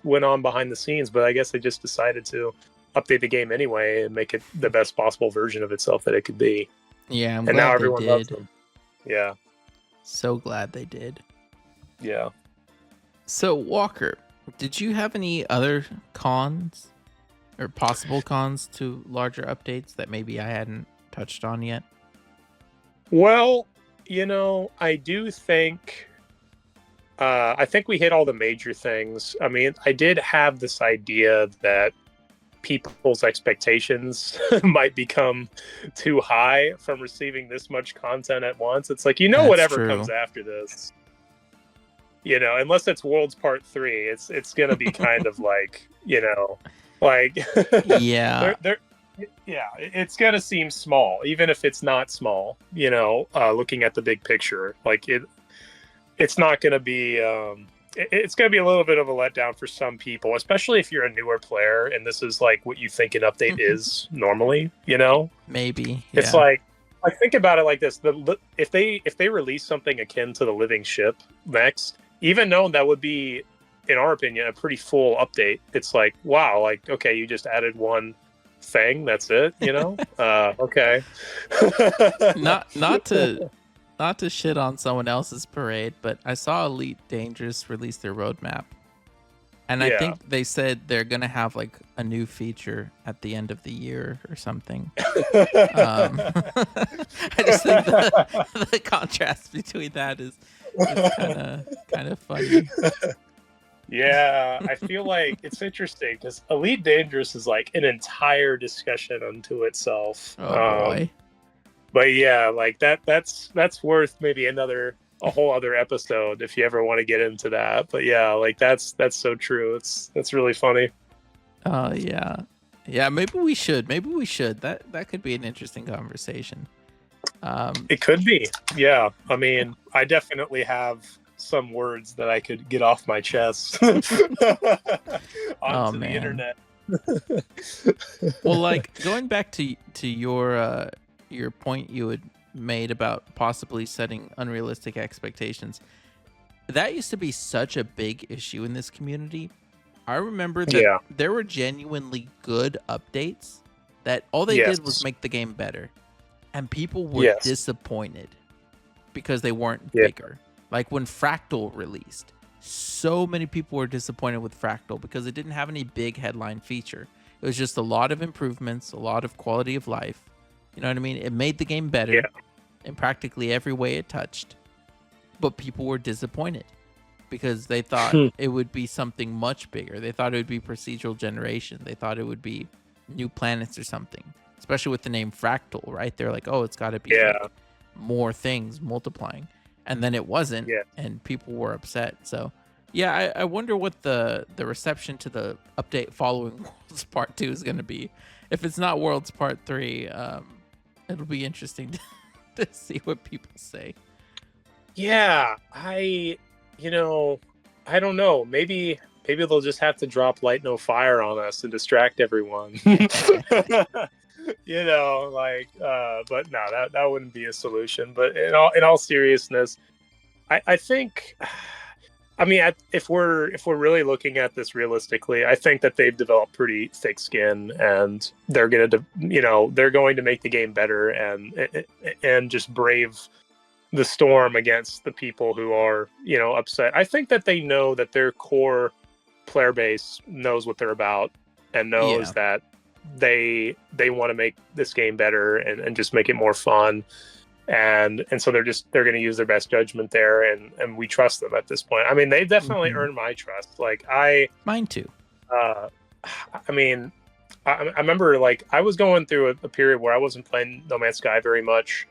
went on behind the scenes, but I guess they just decided to update the game anyway and make it the best possible version of itself that it could be. Yeah, and now everyone loves them. Yeah, so glad they did. Yeah. So Walker, did you have any other cons or possible cons to larger updates that maybe I hadn't touched on yet? Well, I do think I think we hit all the major things. I mean, I did have this idea that people's expectations might become too high from receiving this much content at once. It's like, That's whatever true. comes after this, unless it's Worlds Part 3, it's gonna be kind of like, like yeah. Yeah, it's gonna seem small, even if it's not small. Looking at the big picture, like it's not gonna be. It's gonna be a little bit of a letdown for some people, especially if you're a newer player and this is like what you think an update is normally. Maybe, It's yeah. like think about it like this: if they release something akin to the living ship next, even though that would be, in our opinion, a pretty full update, it's like, wow, like, okay, you just added one thing, that's it. Okay. Not to shit on someone else's parade, but I saw Elite Dangerous release their roadmap. And I Yeah. think they said they're gonna have like a new feature at the end of the year or something. I just think the contrast between that is kind of funny. Yeah, I feel like it's interesting because Elite Dangerous is like an entire discussion unto itself. Oh boy. But yeah, like that's worth maybe a whole other episode if you ever want to get into that. But yeah, like that's so true. That's really funny. Yeah. Yeah, maybe we should. That could be an interesting conversation. It could be. Yeah. I mean, I definitely have some words that I could get off my chest onto the internet. Well, like going back to your point you had made about possibly setting unrealistic expectations. That used to be such a big issue in this community. I remember that there were genuinely good updates that all they did was make the game better. And people were disappointed because they weren't bigger. Like when Fractal released, so many people were disappointed with Fractal because it didn't have any big headline feature. It was just a lot of improvements, a lot of quality of life. You know what I mean? It made the game better in practically every way it touched. But people were disappointed because they thought it would be something much bigger. They thought it would be procedural generation. They thought it would be new planets or something. Especially with the name Fractal, right? They're like, oh, it's got to be like more things multiplying. And then it wasn't, and people were upset. So, yeah, I wonder what the reception to the update following Worlds Part 2 is going to be. If it's not Worlds Part 3, it'll be interesting to see what people say. Yeah, I don't know. Maybe they'll just have to drop Light No Fire on us and distract everyone. But no, that wouldn't be a solution. But in all seriousness, I think, I mean, if we're really looking at this realistically, I think that they've developed pretty thick skin, and they're going to make the game better and just brave the storm against the people who are upset. I think that they know that their core player base knows what they're about and knows that they want to make this game better and just make it more fun, and so they're going to use their best judgment there, and we trust them at this point. I mean, they've definitely earned my trust. Like mine too. I mean, I remember like I was going through a period where I wasn't playing No Man's Sky very much,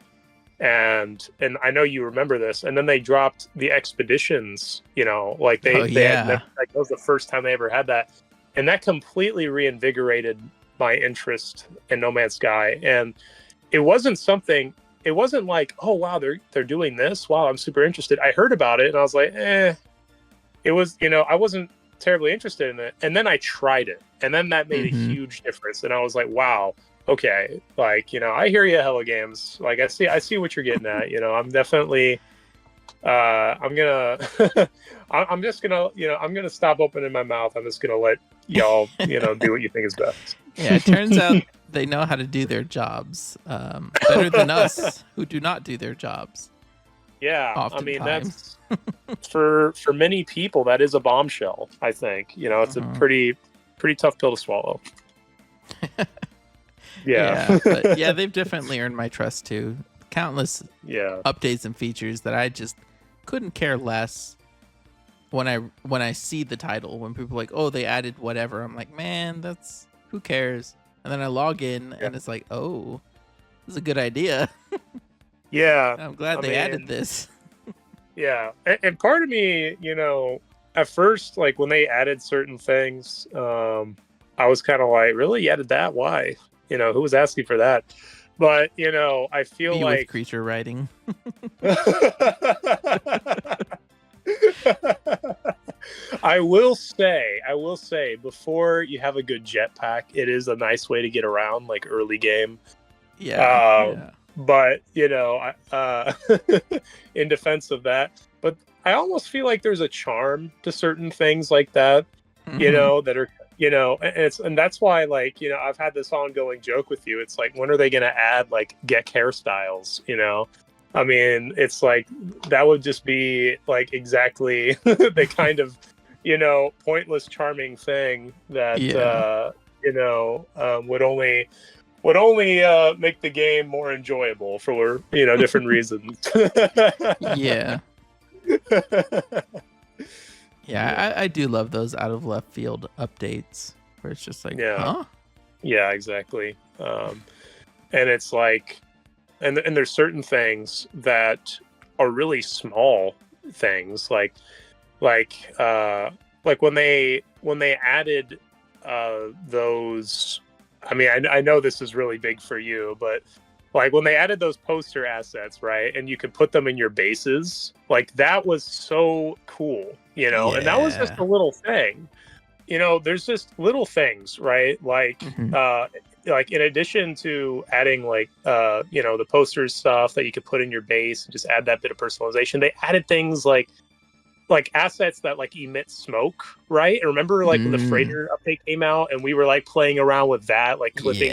and I know you remember this, and then they dropped the expeditions, like they had never, like, that was the first time they ever had that, and that completely reinvigorated my interest in No Man's Sky. And it wasn't like, oh wow, they're doing this, wow, I'm super interested. I heard about it and I was like, it was, I wasn't terribly interested in it, and then I tried it, and then that made a huge difference, and I was like, wow, okay, like, I hear you, Hello Games. Like, I see what you're getting at. I'm definitely, I'm just gonna, I'm gonna stop opening my mouth. I'm just gonna let y'all, do what you think is best. Yeah, it turns out they know how to do their jobs better than us, who do not do their jobs. Yeah, I mean, that's for many people, that is a bombshell. I think, it's a pretty tough pill to swallow. But yeah, they've definitely earned my trust too. Countless updates and features that I just couldn't care less when I see the title. When people are like, oh, they added whatever, I'm like, man, that's, who cares? And then I log in and it's like, oh, this is a good idea. Yeah, I'm glad they added this. Yeah, and part of me, at first, like when they added certain things, I was kind of like, really, you added that? Why? who was asking for that? But I feel Me like with creature writing. I will say, before you have a good jetpack, it is a nice way to get around, like early game. Yeah. But in defense of that, but I almost feel like there's a charm to certain things like that, that are, and that's why, like, I've had this ongoing joke with you. It's like, when are they going to add like Gek hairstyles? I mean, it's like that would just be like exactly the kind of, pointless, charming thing that, would only make the game more enjoyable for, different reasons. Yeah. Yeah, I do love those out of left field updates where it's just like, huh? Yeah, exactly. And it's like, and there's certain things that are really small things, like when they added those. I mean, I know this is really big for you, but like when they added those poster assets, right, and you could put them in your bases, like that was so cool, and that was just a little thing. There's just little things, right? Like, like in addition to adding like, the posters stuff that you could put in your base and just add that bit of personalization, they added things like assets that like emit smoke, right? And remember, like when the freighter update came out and we were like playing around with that, like clipping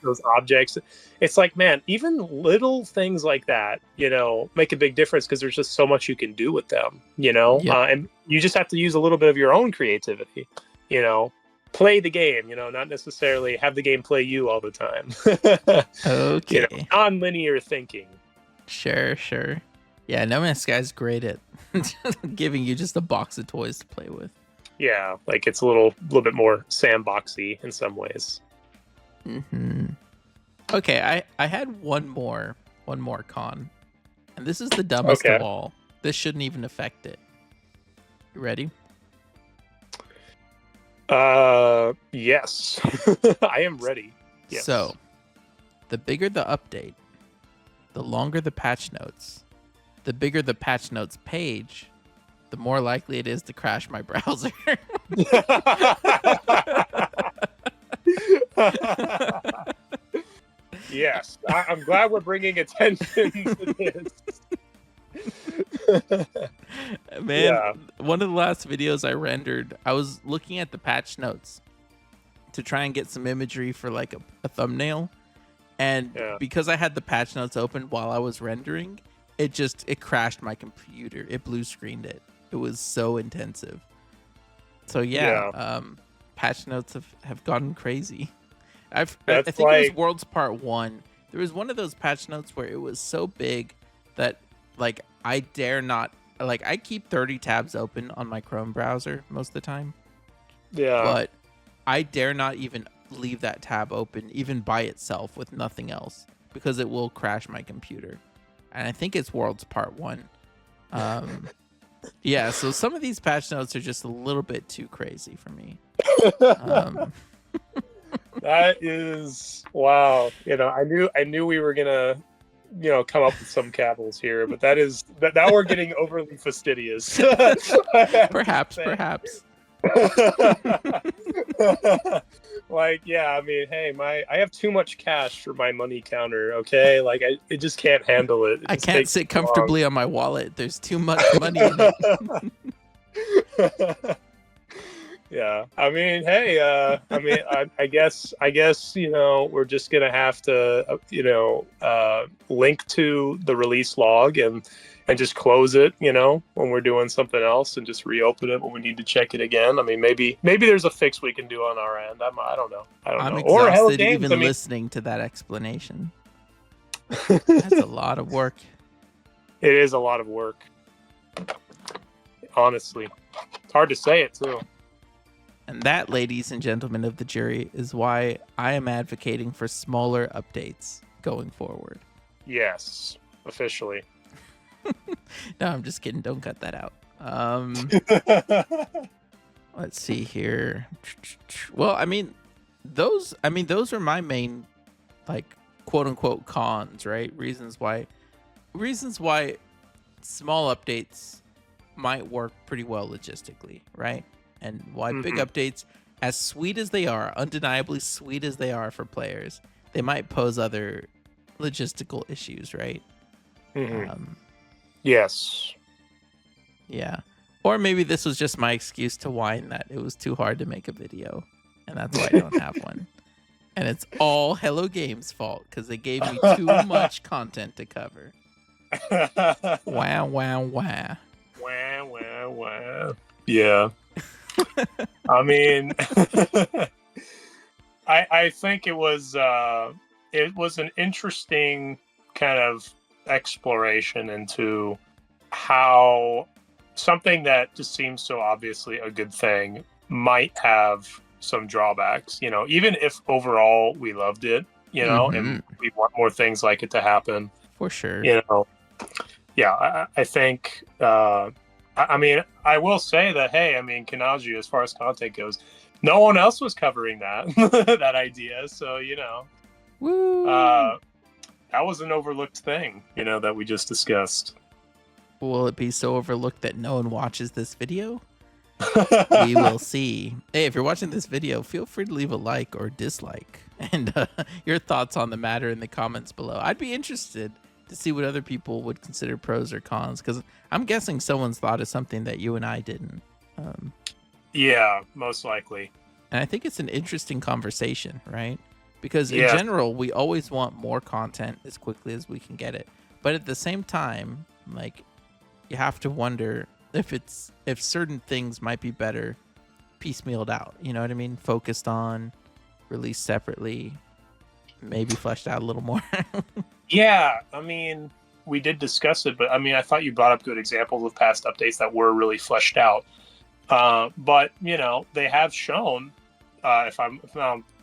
those objects. It's like, man, even little things like that, make a big difference because there's just so much you can do with them, and you just have to use a little bit of your own creativity, play the game, not necessarily have the game play you all the time. Okay. Non-linear thinking. Sure. Yeah, No Man's Sky's great at giving you just a box of toys to play with. Yeah, like it's a little bit more sandboxy in some ways. Okay, I had one more con, and this is the dumbest of all. This shouldn't even affect it. You ready? Yes. I am ready. Yes. So, the bigger the update, the longer the patch notes, the bigger the patch notes page, the more likely it is to crash my browser. Yes, I'm glad we're bringing attention to this. Man, one of the last videos I rendered, I was looking at the patch notes to try and get some imagery for like a thumbnail. And because I had the patch notes open while I was rendering, it crashed my computer. It blue screened it. It was so intensive. So patch notes have gotten crazy. I think it was Worlds Part 1. There was one of those patch notes where it was so big that like I dare not, like I keep 30 tabs open on my Chrome browser most of the time. Yeah. But I dare not even leave that tab open even by itself with nothing else because it will crash my computer. And I think it's Worlds Part 1. Yeah, so some of these patch notes are just a little bit too crazy for me. That is wow. I knew we were gonna, come up with some cavils here, but now we're getting overly fastidious. Perhaps. Like, I mean, hey, I have too much cash for my money counter, okay? Like, it just can't handle it. I can't sit comfortably on my wallet. There's too much money in it. Yeah, I mean, hey, I guess, we're just gonna have to, link to the release log and just close it, when we're doing something else, and just reopen it when we need to check it again. I mean, maybe there's a fix we can do on our end. I don't know. I'm exhausted even listening to that explanation. That's a lot of work. It is a lot of work. Honestly, it's hard to say it too. And that, ladies and gentlemen of the jury, is why I am advocating for smaller updates going forward. Yes, officially. No, I'm just kidding. Don't cut that out. Let's see here. Well, those are my main like quote unquote cons, right? Reasons why small updates might work pretty well logistically, right? And why big updates, as sweet as they are, undeniably sweet as they are for players, they might pose other logistical issues, right? Yes. Yeah. Or maybe this was just my excuse to whine that it was too hard to make a video, and that's why I don't have one. And it's all Hello Games' fault because they gave me too much content to cover. Wow, wow, wow. Wow, wow, wow. Yeah. I mean, I think it was an interesting kind of exploration into how something that just seems so obviously a good thing might have some drawbacks, even if overall we loved it, and we want more things like it to happen. For sure. Yeah, I think, I mean, I will say that, hey, I mean, Kanaju, as far as content goes, no one else was covering that, that idea. So, Woo. That was an overlooked thing, that we just discussed. Will it be so overlooked that no one watches this video? We will see. Hey, if you're watching this video, feel free to leave a like or dislike and your thoughts on the matter in the comments below. I'd be interested to see what other people would consider pros or cons, because I'm guessing someone's thought of something that you and I didn't. Yeah, most likely. And I think it's an interesting conversation, right? Because in general, we always want more content as quickly as we can get it. But at the same time, like, you have to wonder if certain things might be better piecemealed out. You know what I mean? Focused on, released separately, maybe fleshed out a little more. Yeah, I mean, we did discuss it, but I mean, I thought you brought up good examples of past updates that were really fleshed out. But they have shown, if I'm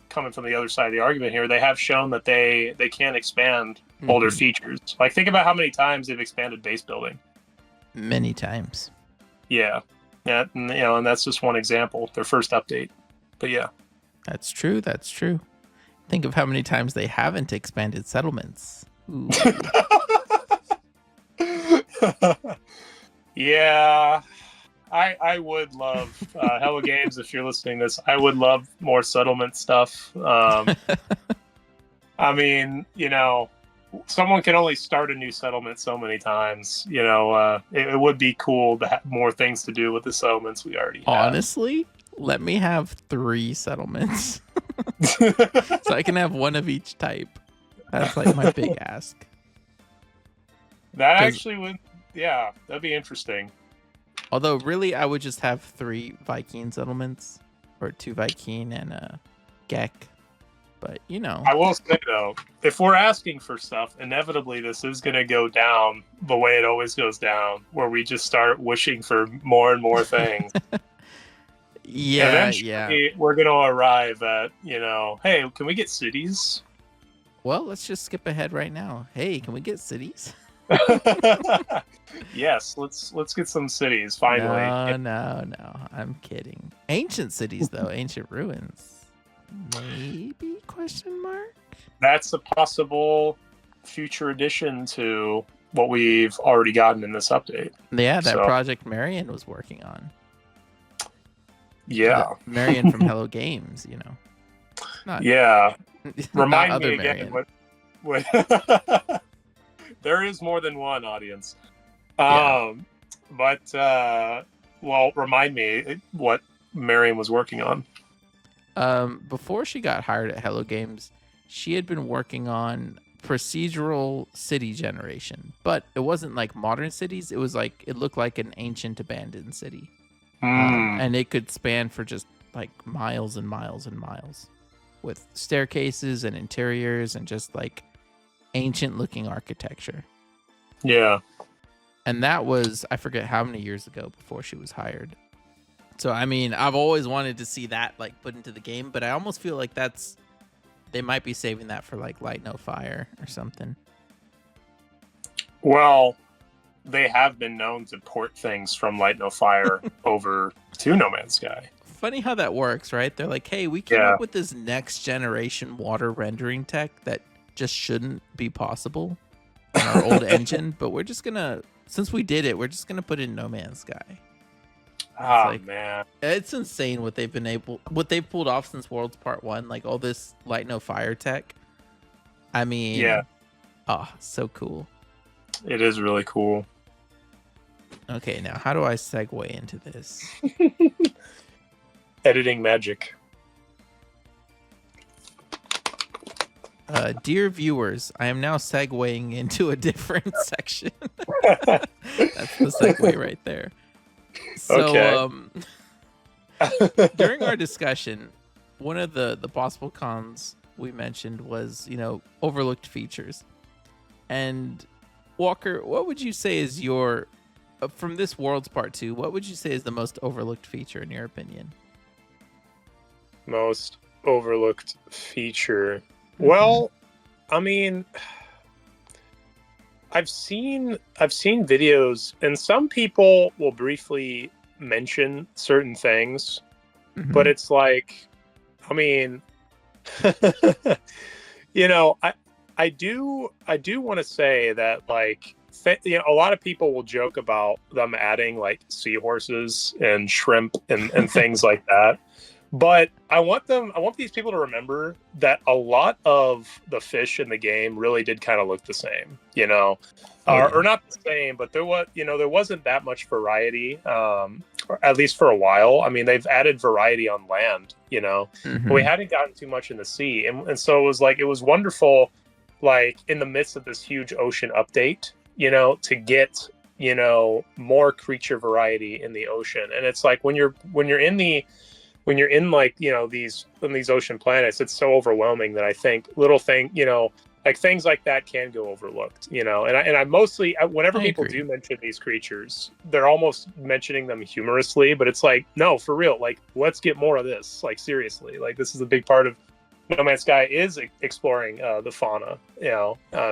coming from the other side of the argument here, they have shown that they can expand older features. Like, think about how many times they've expanded base building. Many times. Yeah, and that's just one example. Their first update, but yeah, that's true. Think of how many times they haven't expanded settlements. Ooh. Yeah, I would love Hello Games, if you're listening to this, I would love more settlement stuff. I mean, someone can only start a new settlement so many times. It would be cool to have more things to do with the settlements we already have. Honestly, let me have 3 settlements. So I can have one of each type. That's like my big ask. That actually would, yeah, that'd be interesting. Although, really, I would just have 3 Viking settlements, or 2 Viking and a Gek. But, I will say, though, if we're asking for stuff, inevitably this is going to go down the way it always goes down, where we just start wishing for more and more things. Eventually, we're going to arrive at, hey, can we get cities? Well, let's just skip ahead right now. Hey, can we get cities? Yes, let's get some cities, finally. No, I'm kidding. Ancient cities, though. Ancient ruins. Maybe, question mark? That's a possible future addition to what we've already gotten in this update. Yeah, that project Marion was working on. Yeah. Marion from Hello Games, Remind me again what there is more than one audience. But remind me what Marion was working on. Before she got hired at Hello Games, she had been working on procedural city generation, but it wasn't like modern cities. It was like, it looked like an ancient abandoned city. And it could span for just like miles and miles and miles, with staircases and interiors and just like ancient looking architecture. Yeah. And that was, I forget how many years ago before she was hired. So, I mean, I've always wanted to see that like put into the game, but I almost feel like they might be saving that for like Light No Fire or something. Well, they have been known to port things from Light No Fire over to No Man's Sky. Funny how that works, right? They're like, hey, we came up with this next generation water rendering tech that just shouldn't be possible on our old engine, but we're just gonna, since we did it, we're just gonna put in No Man's Sky. Man, it's insane what they've pulled off since Worlds Part 1, like all this light no fire tech. I mean, yeah, so cool. It is really cool. Okay, now how do I segue into this? Editing magic. Dear viewers, I am now segueing into a different section. That's the segue right there. So, okay. During our discussion, one of the possible cons we mentioned was, overlooked features. And Walker, what would you say is your, from this Worlds Part 2, what would you say is the most overlooked feature in your opinion? Most overlooked feature. Well, I mean, I've seen videos, and some people will briefly mention certain things, but it's like, I mean, I do want to say that, like, a lot of people will joke about them adding like seahorses and shrimp and things like that. But I want these people to remember that a lot of the fish in the game really did kind of look the same, or not the same, but there wasn't that much variety, or at least for a while. I mean, they've added variety on land, but we hadn't gotten too much in the sea. And so it was wonderful, like in the midst of this huge ocean update, to get, more creature variety in the ocean. And it's like when you're in like, these ocean planets, it's so overwhelming that I think like things like that can go overlooked, and I mostly, whenever people do mention these creatures, they're almost mentioning them humorously, but it's like, no, for real, like, let's get more of this, like, seriously, like, this is a big part of No Man's Sky is exploring the fauna,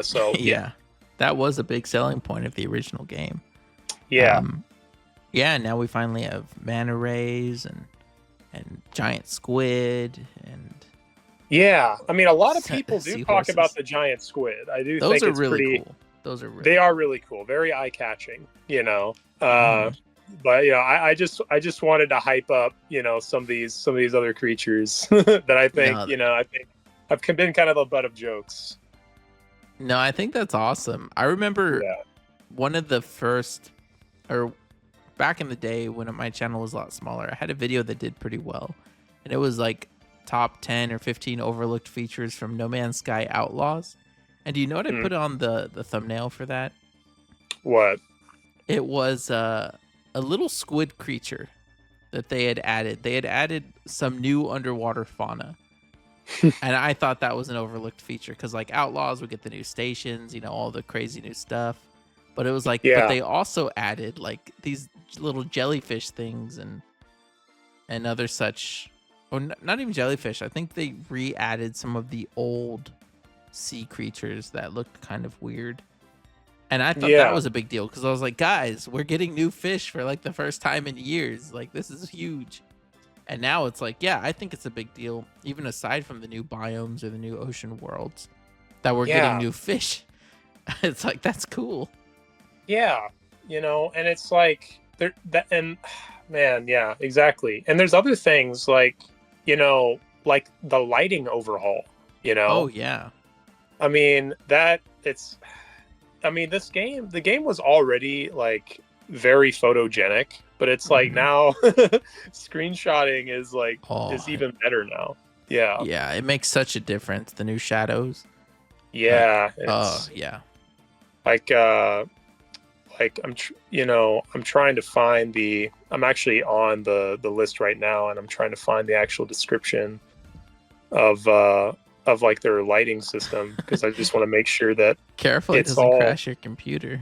so yeah, that was a big selling point of the original game. Now we finally have manta rays and giant squid and I mean, a lot of people do talk about the giant squid. I do think it's really cool. They are really cool, very eye-catching, but I just wanted to hype up, some of these other creatures that I think I think I've been kind of the butt of jokes. No, I think that's awesome. I remember one of the first, or back in the day when my channel was a lot smaller, I had a video that did pretty well, and it was like top 10 or 15 overlooked features from No Man's Sky Outlaws. And do you know what I put on the thumbnail for that? What? It was a little squid creature that they had added. They had added some new underwater fauna. And I thought that was an overlooked feature because, like, Outlaws would get the new stations, all the crazy new stuff. But it was like, but they also added like these little jellyfish things and other such, or not even jellyfish. I think they re-added some of the old sea creatures that looked kind of weird. And I thought that was a big deal because I was like, guys, we're getting new fish for like the first time in years. Like, this is huge. And now it's like, I think it's a big deal, even aside from the new biomes or the new ocean worlds, that we're getting new fish. It's like, that's cool. Yeah, and it's like exactly. And there's other things like, like the lighting overhaul, Oh yeah. I mean, the game was already like very photogenic, but it's like now screenshotting is like is even better now. Yeah, it makes such a difference, the new shadows. Like I'm trying to find I'm actually on the list right now, and I'm trying to find the actual description of like their lighting system, because I just want to make sure that careful it doesn't crash your computer.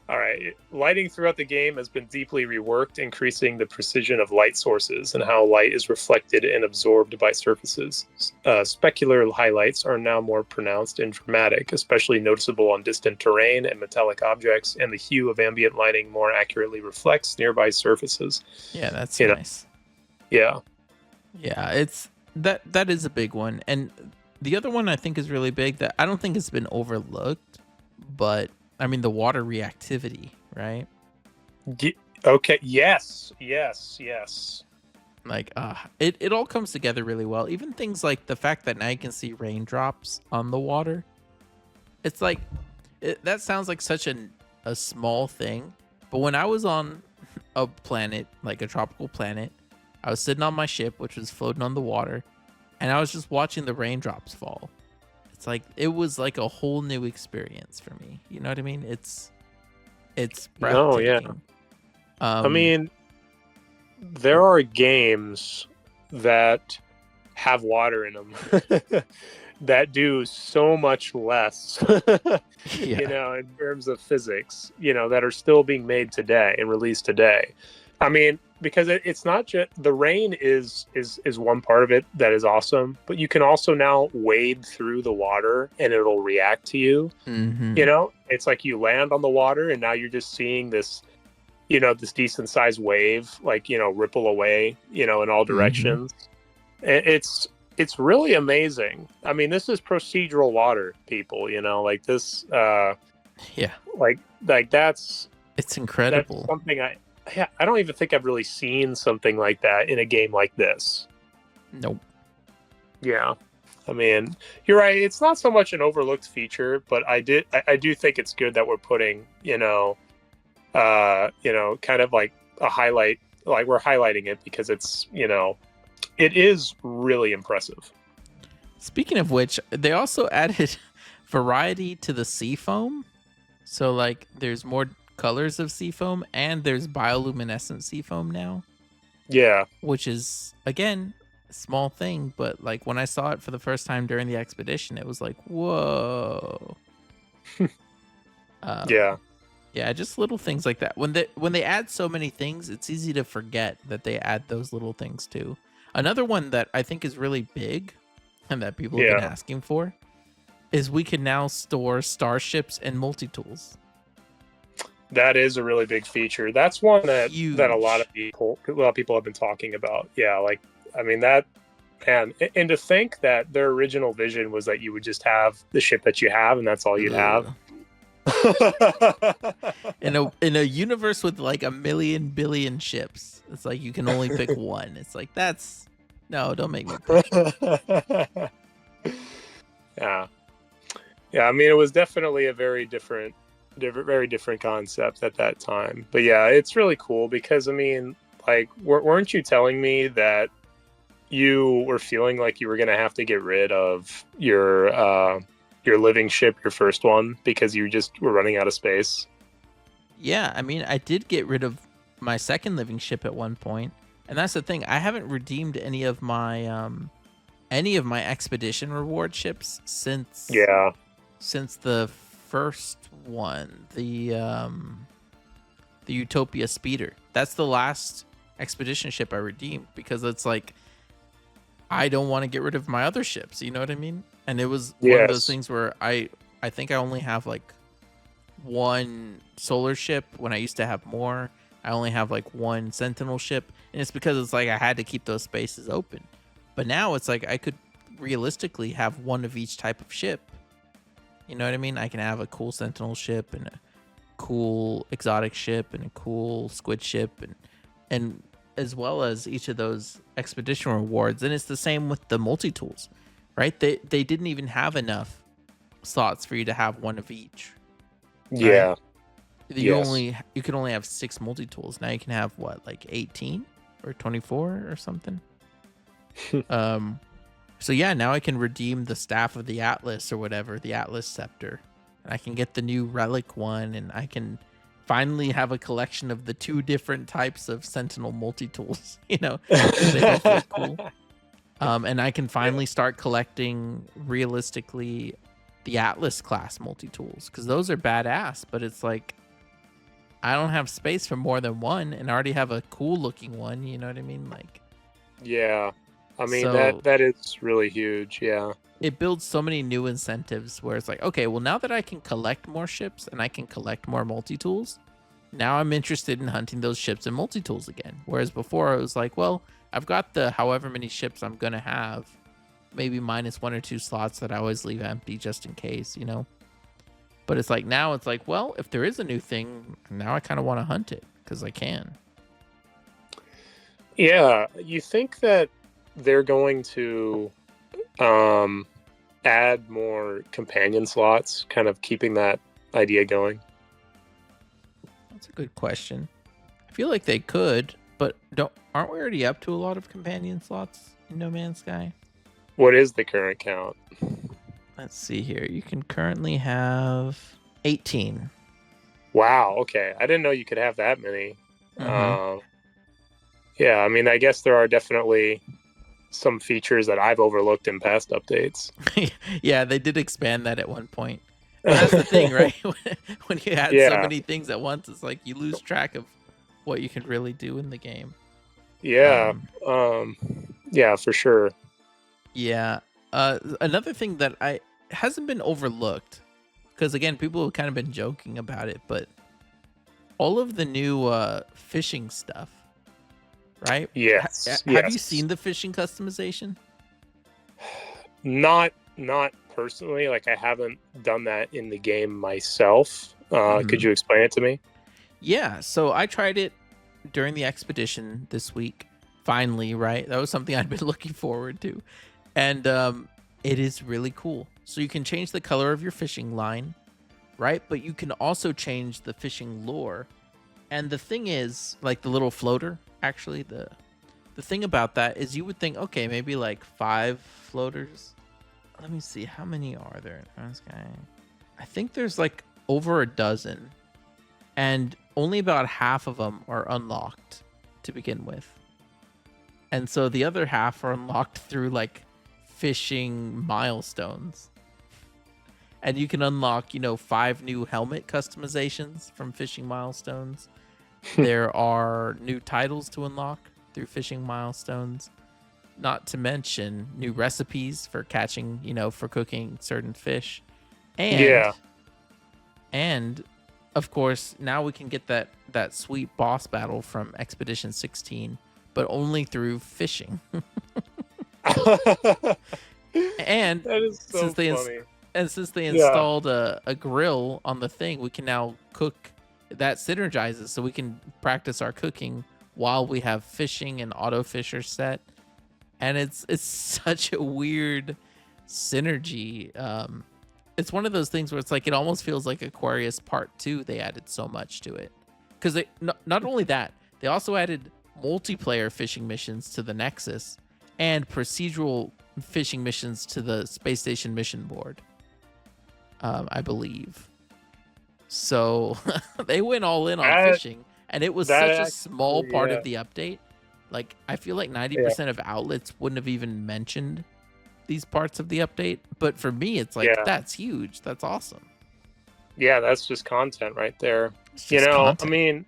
All right. Lighting throughout the game has been deeply reworked, increasing the precision of light sources and how light is reflected and absorbed by surfaces. Specular highlights are now more pronounced and dramatic, especially noticeable on distant terrain and metallic objects, and the hue of ambient lighting more accurately reflects nearby surfaces. Yeah, that's nice. Yeah. Yeah, it's that is a big one. And The other one I think is really big that I don't think it's been overlooked, but I mean the water reactivity, right? Okay. Yes. Yes. Yes. Like it all comes together really well. Even things like the fact that now you can see raindrops on the water. It's like that sounds like such a small thing, but when I was on a planet, like a tropical planet, I was sitting on my ship, which was floating on the water, and I was just watching the raindrops fall. It's like it was like a whole new experience for me. You know what I mean? It's No. Yeah. breathtaking. I mean, there are games that have water in them that do so much less, yeah. in terms of physics, that are still being made today and released today. I mean, because it's not just the rain is one part of it that is awesome, but you can also now wade through the water and it'll react to you. Mm-hmm. It's like you land on the water and now you're just seeing this this decent sized wave, like, ripple away, in all Mm-hmm. directions. It's really amazing. I mean, this is procedural water, people, like this, Yeah. like that's It's incredible. something I don't even think I've really seen something like that in a game like this. Nope. Yeah. I mean, you're right. It's not so much an overlooked feature, but I do think it's good that we're putting, kind of like a highlight, like we're highlighting it because it's, it is really impressive. Speaking of which, they also added variety to the sea foam. So like there's more colors of sea foam and there's bioluminescent sea foam now, Yeah. which is again a small thing, but like when I saw it for the first time during the expedition, it was like, whoa. um, Yeah. yeah, just little things like that. When they add so many things, it's easy to forget that they add those little things too. Another one that I think is really big and that people have been Yeah. asking for is we can now store starships and multi-tools. That is a really big feature. That's one that a lot Huge. of people have been talking about. Yeah, like I mean that man, and to think that their original vision was that you would just have the ship that you have and that's all you'd have. Ugh. In a universe with like a million billion ships, it's like you can only pick one. It's like that's no, don't make me pick. Yeah. Yeah, I mean it was definitely a very different concept at that time. But yeah, it's really cool because I mean, like weren't you telling me that you were feeling like you were going to have to get rid of your living ship, your first one, because you just were running out of space? Yeah, I mean, I did get rid of my second living ship at one point, and that's the thing. I haven't redeemed any of my expedition reward ships Yeah. since the first one, the Utopia Speeder. That's the last expedition ship I redeemed because it's like I don't want to get rid of my other ships. You know what I mean? And it was one of those Yes. things where I think I only have like one solar ship when I used to have more. I only have like one sentinel ship, and it's because it's like I had to keep those spaces open. But now it's like I could realistically have one of each type of ship. You know what I mean? I can have a cool sentinel ship and a cool exotic ship and a cool squid ship and as well as each of those expedition rewards. And it's the same with the multi-tools, right? They didn't even have enough slots for you to have one of each, right? Yeah. Yes. You can only have 6 multi-tools. Now you can have what, like 18 or 24 or something. So yeah, now I can redeem the staff of the Atlas or whatever, the Atlas scepter. And I can get the new relic one, and I can finally have a collection of the 2 different types of Sentinel multi-tools, because they both look cool. And I can finally start collecting realistically the Atlas class multi-tools, because those are badass, but it's like I don't have space for more than one, and I already have a cool looking one, you know what I mean? Like, Yeah. I mean so that is really huge. Yeah. it builds so many new incentives where it's like, okay, well, now that I can collect more ships and I can collect more multi-tools, now I'm interested in hunting those ships and multi-tools again. Whereas before I was like, well, I've got the however many ships I'm going to have. maybe minus 1 or 2 slots that I always leave empty just in case, But it's like now it's like, well, if there is a new thing, now I kind of want to hunt it because I can. Yeah, you think that they're going to add more companion slots, kind of keeping that idea going? That's a good question. I feel like they could, but aren't we already up to a lot of companion slots in No Man's Sky? What is the current count? Let's see here. You can currently have 18. Wow, okay. I didn't know you could have that many. Mm-hmm. Yeah, I mean, I guess there are definitely some features that I've overlooked in past updates. Yeah, they did expand that at one point. But that's the thing, right? When you add so many things at once, it's like you lose track of what you can really do in the game. Yeah. Yeah, for sure. Yeah. Another thing that hasn't been overlooked, because again, people have kind of been joking about it, but all of the new fishing stuff, right? Yes. Have you seen the fishing customization? Not personally. Like, I haven't done that in the game myself. Could you explain it to me? Yeah. So I tried it during the expedition this week. Finally, right? That was something I'd been looking forward to. And it is really cool. So you can change the color of your fishing line, right? But you can also change the fishing lure. And the thing is, like the little floater, actually, the thing about that is you would think, okay, maybe like 5 floaters. Let me see, how many are there in No Man's Sky? I think there's like over a dozen. And only about half of them are unlocked to begin with. And so the other half are unlocked through like fishing milestones. And you can unlock, 5 new helmet customizations from fishing milestones. There are new titles to unlock through fishing milestones. Not to mention new recipes for catching, for cooking certain fish. And of course, now we can get that sweet boss battle from Expedition 16, but only through fishing. And that is so funny. Since they installed a grill on the thing, we can now cook. That synergizes, so we can practice our cooking while we have fishing and auto fisher set. And it's such a weird synergy. It's one of those things where it's like it almost feels like Aquarius Part 2. They added so much to it because they not only that, they also added multiplayer fishing missions to the Nexus and procedural fishing missions to the space station mission board, I believe. So they went all in on fishing, and it was such a small part of the update. Like, I feel like 90% of outlets wouldn't have even mentioned these parts of the update, but for me it's like that's huge. That's awesome. Yeah, that's just content right there. Content. I mean,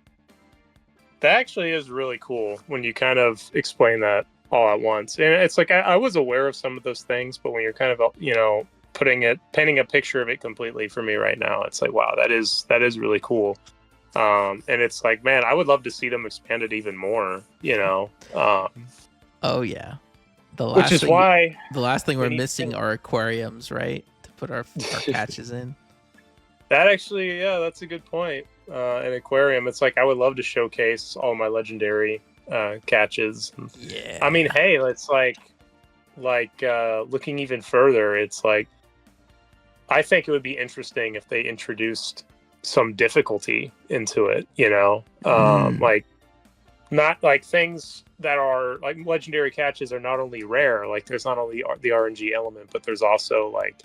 that actually is really cool when you kind of explain that all at once. And it's like I was aware of some of those things, but when you're kind of painting a picture of it completely for me right now, it's like, wow, that is really cool. And it's like, man, I would love to see them expand it even more, Oh yeah. The last thing we're missing are aquariums, right? To put our catches in. That actually, that's a good point. An aquarium. It's like I would love to showcase all my legendary catches. Yeah. I mean, hey, it's like looking even further, it's like I think it would be interesting if they introduced some difficulty into it, like not like things that are like legendary catches are not only rare, like there's not only the RNG element, but there's also like,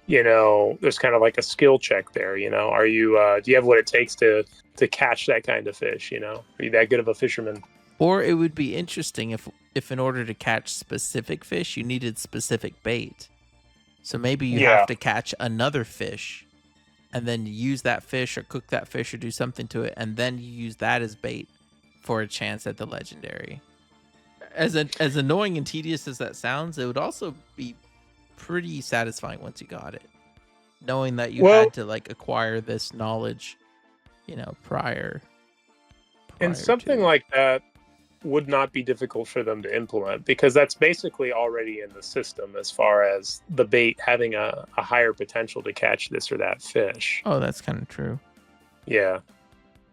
there's kind of like a skill check there, are you, do you have what it takes to catch that kind of fish, are you that good of a fisherman? Or it would be interesting if in order to catch specific fish, you needed specific bait. So maybe you have to catch another fish and then use that fish or cook that fish or do something to it, and then you use that as bait for a chance at the legendary. As annoying and tedious as that sounds, it would also be pretty satisfying once you got it, knowing that you had to like acquire this knowledge, prior and something like that would not be difficult for them to implement, because that's basically already in the system as far as the bait having a higher potential to catch this or that fish. Oh, that's kind of true. Yeah.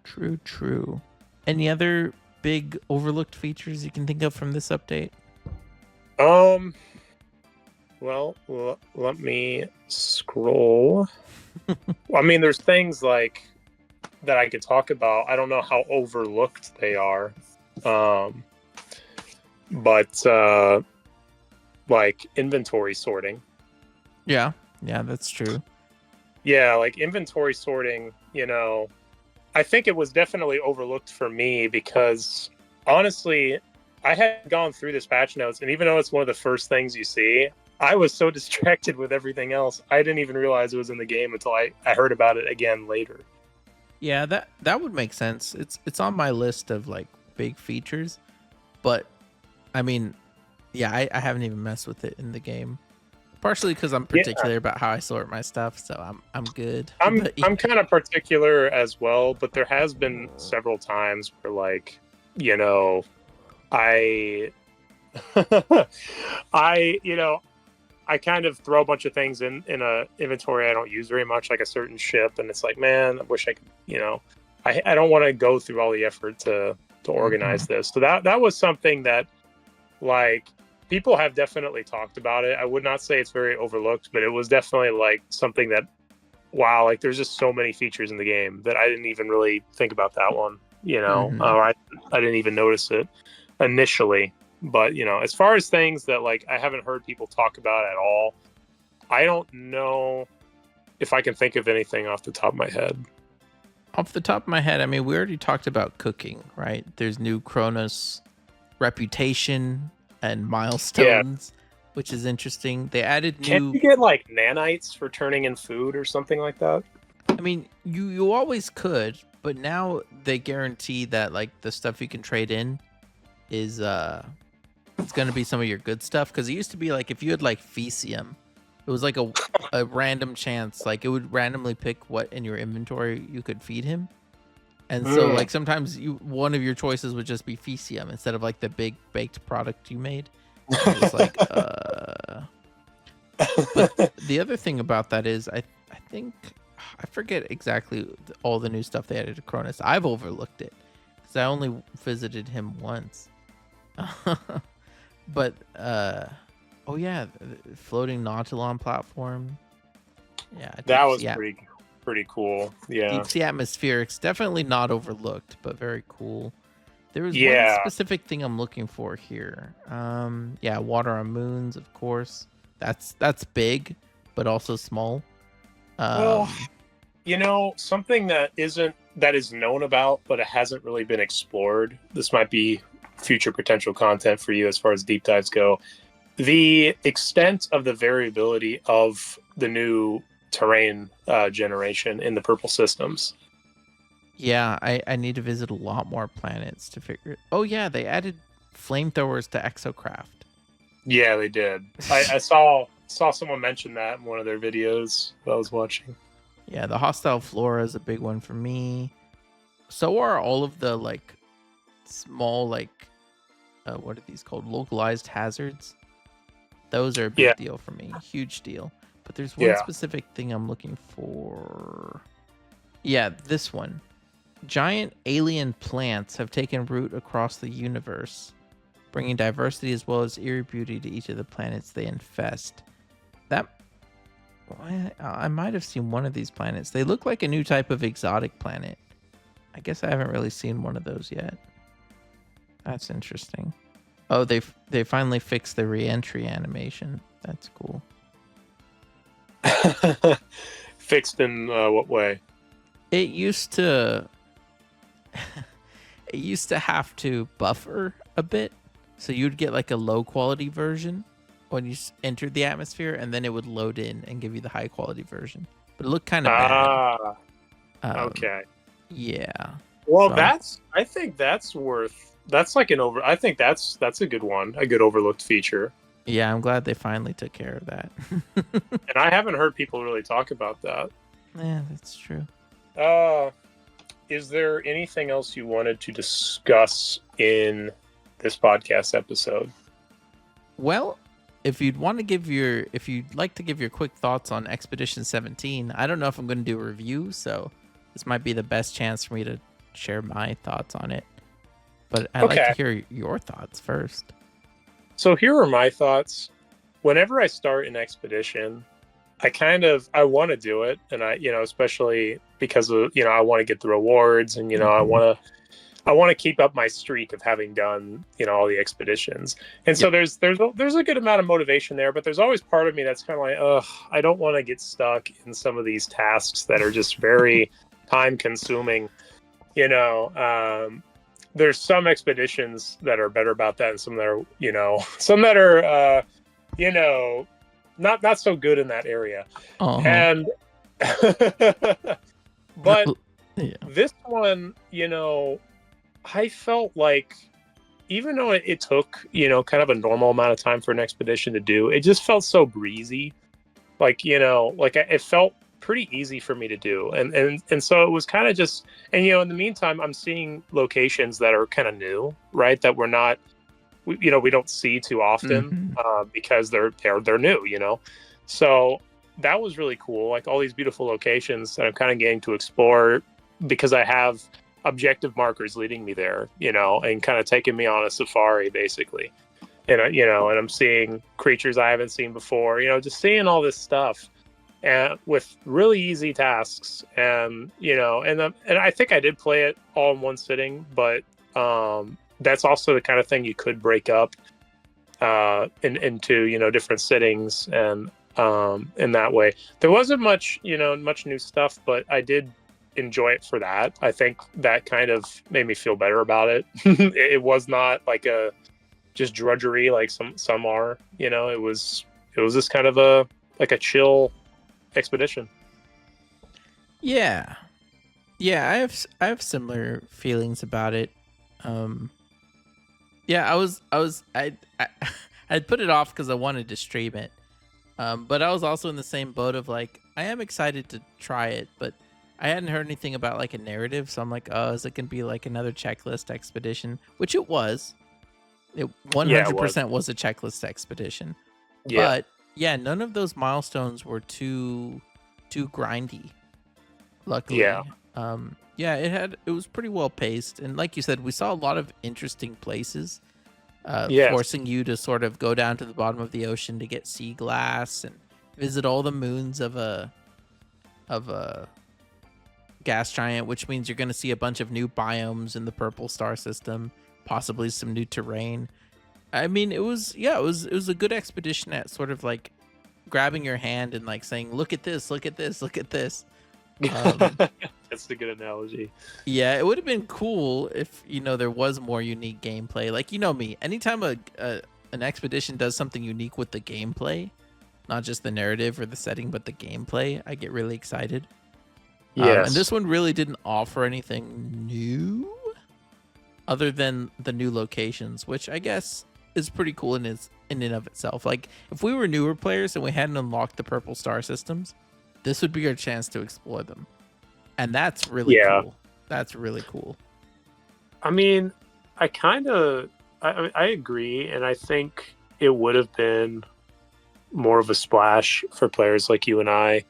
True. Any other big overlooked features you can think of from this update? Well, let me scroll. I mean, there's things like that I could talk about. I don't know how overlooked they are. But like inventory sorting. Yeah, that's true. Yeah, like inventory sorting, I think it was definitely overlooked for me because honestly, I had gone through this patch notes, and even though it's one of the first things you see, I was so distracted with everything else, I didn't even realize it was in the game until I heard about it again later. Yeah, that would make sense. It's on my list of like big features, but I mean, yeah, I haven't even messed with it in the game. Partially because I'm particular about how I sort my stuff, so I'm good. I'm kind of particular as well, but there has been several times where like, I I kind of throw a bunch of things in a inventory I don't use very much, like a certain ship, and it's like, man, I wish I could, I don't want to go through all the effort to organize this. So that was something that, like, people have definitely talked about it. I would not say it's very overlooked, but it was definitely like something that, wow, like there's just so many features in the game that I didn't even really think about that one, or I didn't even notice it initially. But, as far as things that like I haven't heard people talk about at all, I don't know if I can think of anything off the top of my head. Off the top of my head, I mean, we already talked about cooking, right? There's new Kronos reputation and milestones, which is interesting. They added new... Can't you get like nanites for turning in food or something like that? I mean, you always could, but now they guarantee that like the stuff you can trade in is it's gonna be some of your good stuff, because it used to be like if you had like Fecium, it was like a random chance, like it would randomly pick what in your inventory you could feed him. And so like sometimes one of your choices would just be Fecium instead of like the big baked product you made. It was like But the other thing about that is I think I forget exactly all the new stuff they added to Cronus. I've overlooked it because I only visited him once. But oh yeah, floating Nautilon platform. Yeah, that was pretty cool. Yeah, deep sea atmospherics, definitely not overlooked, but very cool. There was one specific thing I'm looking for here. Yeah, water on moons, of course. That's big, but also small. Well, something that is known about, but it hasn't really been explored. This might be future potential content for you as far as deep dives go. The extent of the variability of the new terrain generation in the purple systems. Yeah, I need to visit a lot more planets to figure it. Oh yeah, they added flamethrowers to Exocraft. Yeah, they did. I saw someone mention that in one of their videos that I was watching. Yeah, the hostile flora is a big one for me. So are all of the like small like what are these called? Localized hazards. Those are a big deal for me. Huge deal. But there's one specific thing I'm looking for. Yeah, this one. Giant alien plants have taken root across the universe, bringing diversity as well as eerie beauty to each of the planets they infest. I might have seen one of these planets. They look like a new type of exotic planet. I guess I haven't really seen one of those yet. That's interesting. Oh, they finally fixed the re-entry animation. That's cool. Fixed in what way? It used to have to buffer a bit, so you'd get like a low quality version when you entered the atmosphere, and then it would load in and give you the high quality version. But it looked kind of bad. Okay. Yeah. Well, I think that's like I think that's a good one, a good overlooked feature. Yeah, I'm glad they finally took care of that. And I haven't heard people really talk about that. Yeah, that's true. Is there anything else you wanted to discuss in this podcast episode. Well, if you'd like to give your quick thoughts on Expedition 17, I don't know if I'm going to do a review, so this might be the best chance for me to share my thoughts on it. But I'd like to hear your thoughts first. So here are my thoughts. Whenever I start an expedition, I want to do it, and especially because of, I want to get the rewards, and I want to keep up my streak of having done, all the expeditions. And so there's a good amount of motivation there, but there's always part of me that's kind of like, I don't want to get stuck in some of these tasks that are just very time consuming. There's some expeditions that are better about that, and some that are, not so good in that area. And but this one, I felt like, even though it took, kind of a normal amount of time for an expedition to do, it just felt so breezy. Like, it felt pretty easy for me to do. And so it was kind of just, and, in the meantime, I'm seeing locations that are kind of new, right? That we don't see too often, because they're new, So that was really cool. Like, all these beautiful locations that I'm kind of getting to explore because I have objective markers leading me there, and kind of taking me on a safari, basically. And, and I'm seeing creatures I haven't seen before, just seeing all this stuff, and with really easy tasks. And, and I think I did play it all in one sitting, but that's also the kind of thing you could break up into, different sittings. And in that way, there wasn't much new stuff, but I did enjoy it for that. I think that kind of made me feel better about it. It was not like a just drudgery like some are, it was just kind of a chill expedition. Yeah, I have similar feelings about it. I'd put it off because I wanted to stream it, but I was also in the same boat of like, I am excited to try it, but I hadn't heard anything about like a narrative, so I'm like, oh, is it gonna be like another checklist expedition? Which it was. It 100% was a checklist expedition. Yeah. But yeah, none of those milestones were too grindy. Luckily. Yeah. It was pretty well paced, and like you said, we saw a lot of interesting places. Forcing you to sort of go down to the bottom of the ocean to get sea glass and visit all the moons of a gas giant, which means you're going to see a bunch of new biomes in the purple star system, possibly some new terrain. I mean, it was a good expedition at sort of like grabbing your hand and like saying, look at this, look at this, look at this. That's a good analogy. Yeah, it would have been cool if, there was more unique gameplay. Like, me, anytime an expedition does something unique with the gameplay, not just the narrative or the setting, but the gameplay, I get really excited. Yes. And this one really didn't offer anything new other than the new locations, which I guess is pretty cool in and of itself. Like, if we were newer players and we hadn't unlocked the purple star systems, this would be our chance to explore them. And that's really cool. That's really cool. I mean, I agree, and I think it would have been more of a splash for players like you and I.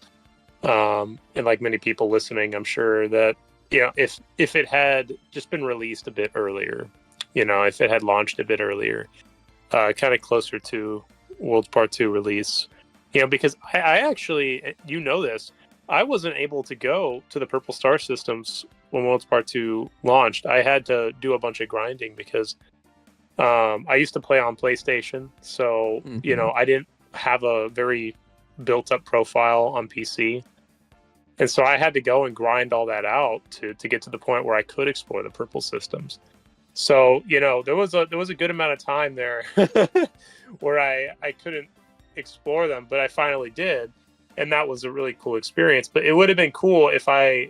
And like many people listening, I'm sure that, if it had just been released a bit earlier, if it had launched a bit earlier, kind of closer to Worlds Part 2 release, because I actually, this, I wasn't able to go to the Purple Star systems when Worlds Part 2 launched. I had to do a bunch of grinding because I used to play on PlayStation, so, I didn't have a very built-up profile on PC. And so I had to go and grind all that out to get to the point where I could explore the purple systems. So, there was a good amount of time there where I couldn't explore them, but I finally did. And that was a really cool experience. But it would have been cool if I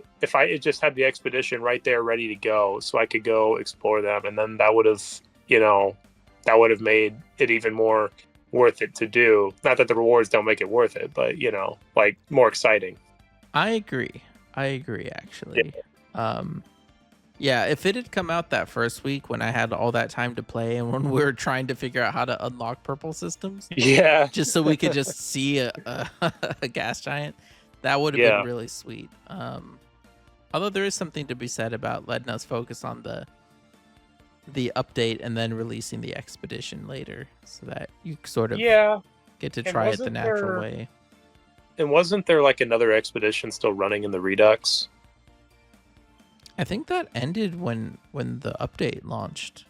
just had the expedition right there ready to go, so I could go explore them. And then that would have made it even more worth it to do. Not that the rewards don't make it worth it, but more exciting. I agree actually. Yeah. Yeah, if it had come out that first week when I had all that time to play and when we were trying to figure out how to unlock purple systems, Yeah. just so we could just see a gas giant, that would have been Yeah. really sweet. Although there is something to be said about letting us focus on the update and then releasing the expedition later, so that you sort of Yeah. get to And try it the natural way. And wasn't there like another expedition still running in the Redux? I think that ended when the update launched.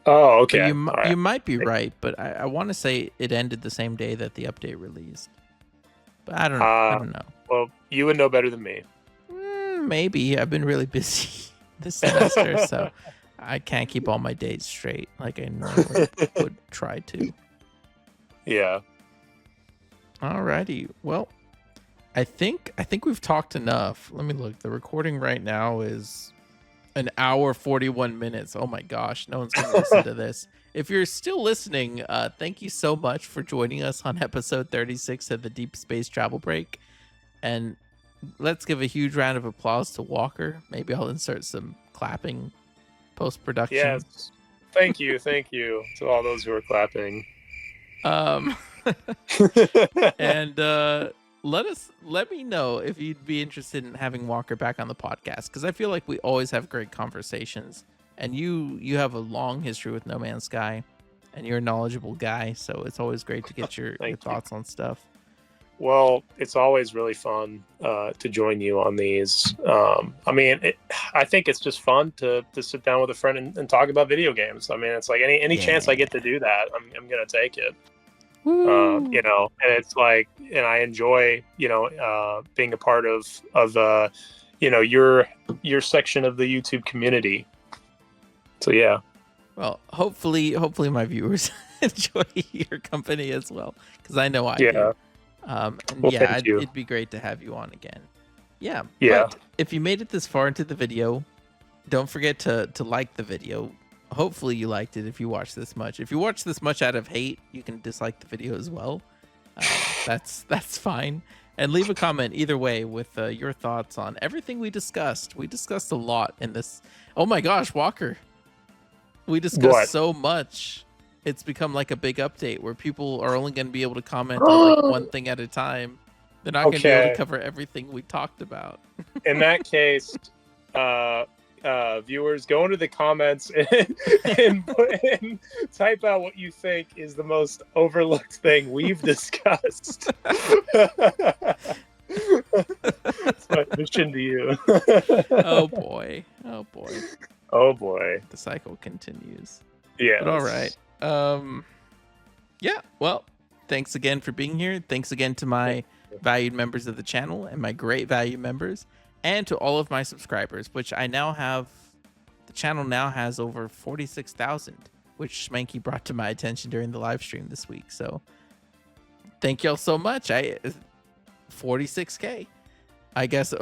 Oh, But okay. you might be right, but I want to say it ended the same day that the update released. But I don't know. Well, you would know better than me. Maybe. I've been really busy this semester, so I can't keep all my dates straight like I normally would try to. Yeah. Alrighty. Well, I think we've talked enough. Let me look. The recording right now is an hour 41 minutes. Oh my gosh, no one's going to listen to this. If you're still listening, thank you so much for joining us on episode 36 of the Deep Space Travel Break. And let's give a huge round of applause to Walker. Maybe I'll insert some clapping post-production. Yes. Thank you to all those who are clapping. And let me know if you'd be interested in having Walker back on the podcast, because I feel like we always have great conversations, and you have a long history with No Man's Sky, and you're a knowledgeable guy, so it's always great to get your thoughts on stuff. Well, it's always really fun to join you on these. I mean, I think it's just fun to sit down with a friend and talk about video games. I mean, it's like any chance I get to do that, I'm gonna take it. You know, and it's like, and I enjoy, you know, being a part of you know, your section of the YouTube community. So yeah. Well, hopefully my viewers enjoy your company as well, because I know I do. And well, yeah, it'd be great to have you on again. Yeah. But if you made it this far into the video, don't forget to like the video. Hopefully you liked it if you watched this much. If you watch this much out of hate, you can dislike the video as well. That's fine. And leave a comment either way with your thoughts on everything we discussed. We discussed a lot in this. Oh my gosh, Walker. We discussed so much. It's become like a big update where people are only going to be able to comment on like one thing at a time. They're not going to be able to cover everything we talked about. In that case, viewers, go into the comments and type out what you think is the most overlooked thing we've discussed. That's my mission to you. Oh boy. Oh boy. Oh boy. The cycle continues. Yeah. But all right. Yeah, well, thanks again for being here. Thanks again to my valued members of the channel and my great value members, and to all of my subscribers, which I now have. The channel now has over 46,000, which Schmanky brought to my attention during the live stream this week. So thank y'all so much. 46K. I guess,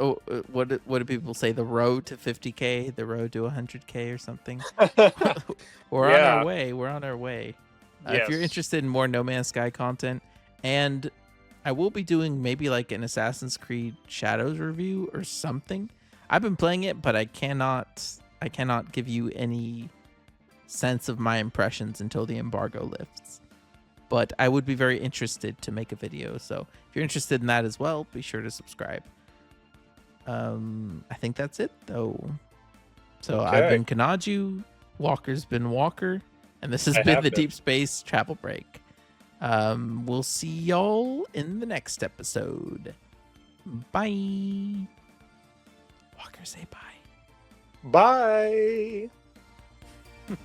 what do people say? The road to 50K, the road to 100K or something. We're on our way. We're on our way. If you're interested in more No Man's Sky content, and I will be doing maybe like an Assassin's Creed Shadows review or something. I've been playing it, but I cannot give you any sense of my impressions until the embargo lifts. But I would be very interested to make a video. So if you're interested in that as well, be sure to subscribe. I think that's it though. So I've been Kanaju, Walker's been Walker, and this has been the Deep Space Travel Break. We'll see y'all in the next episode. Bye. Walker, say bye. Bye.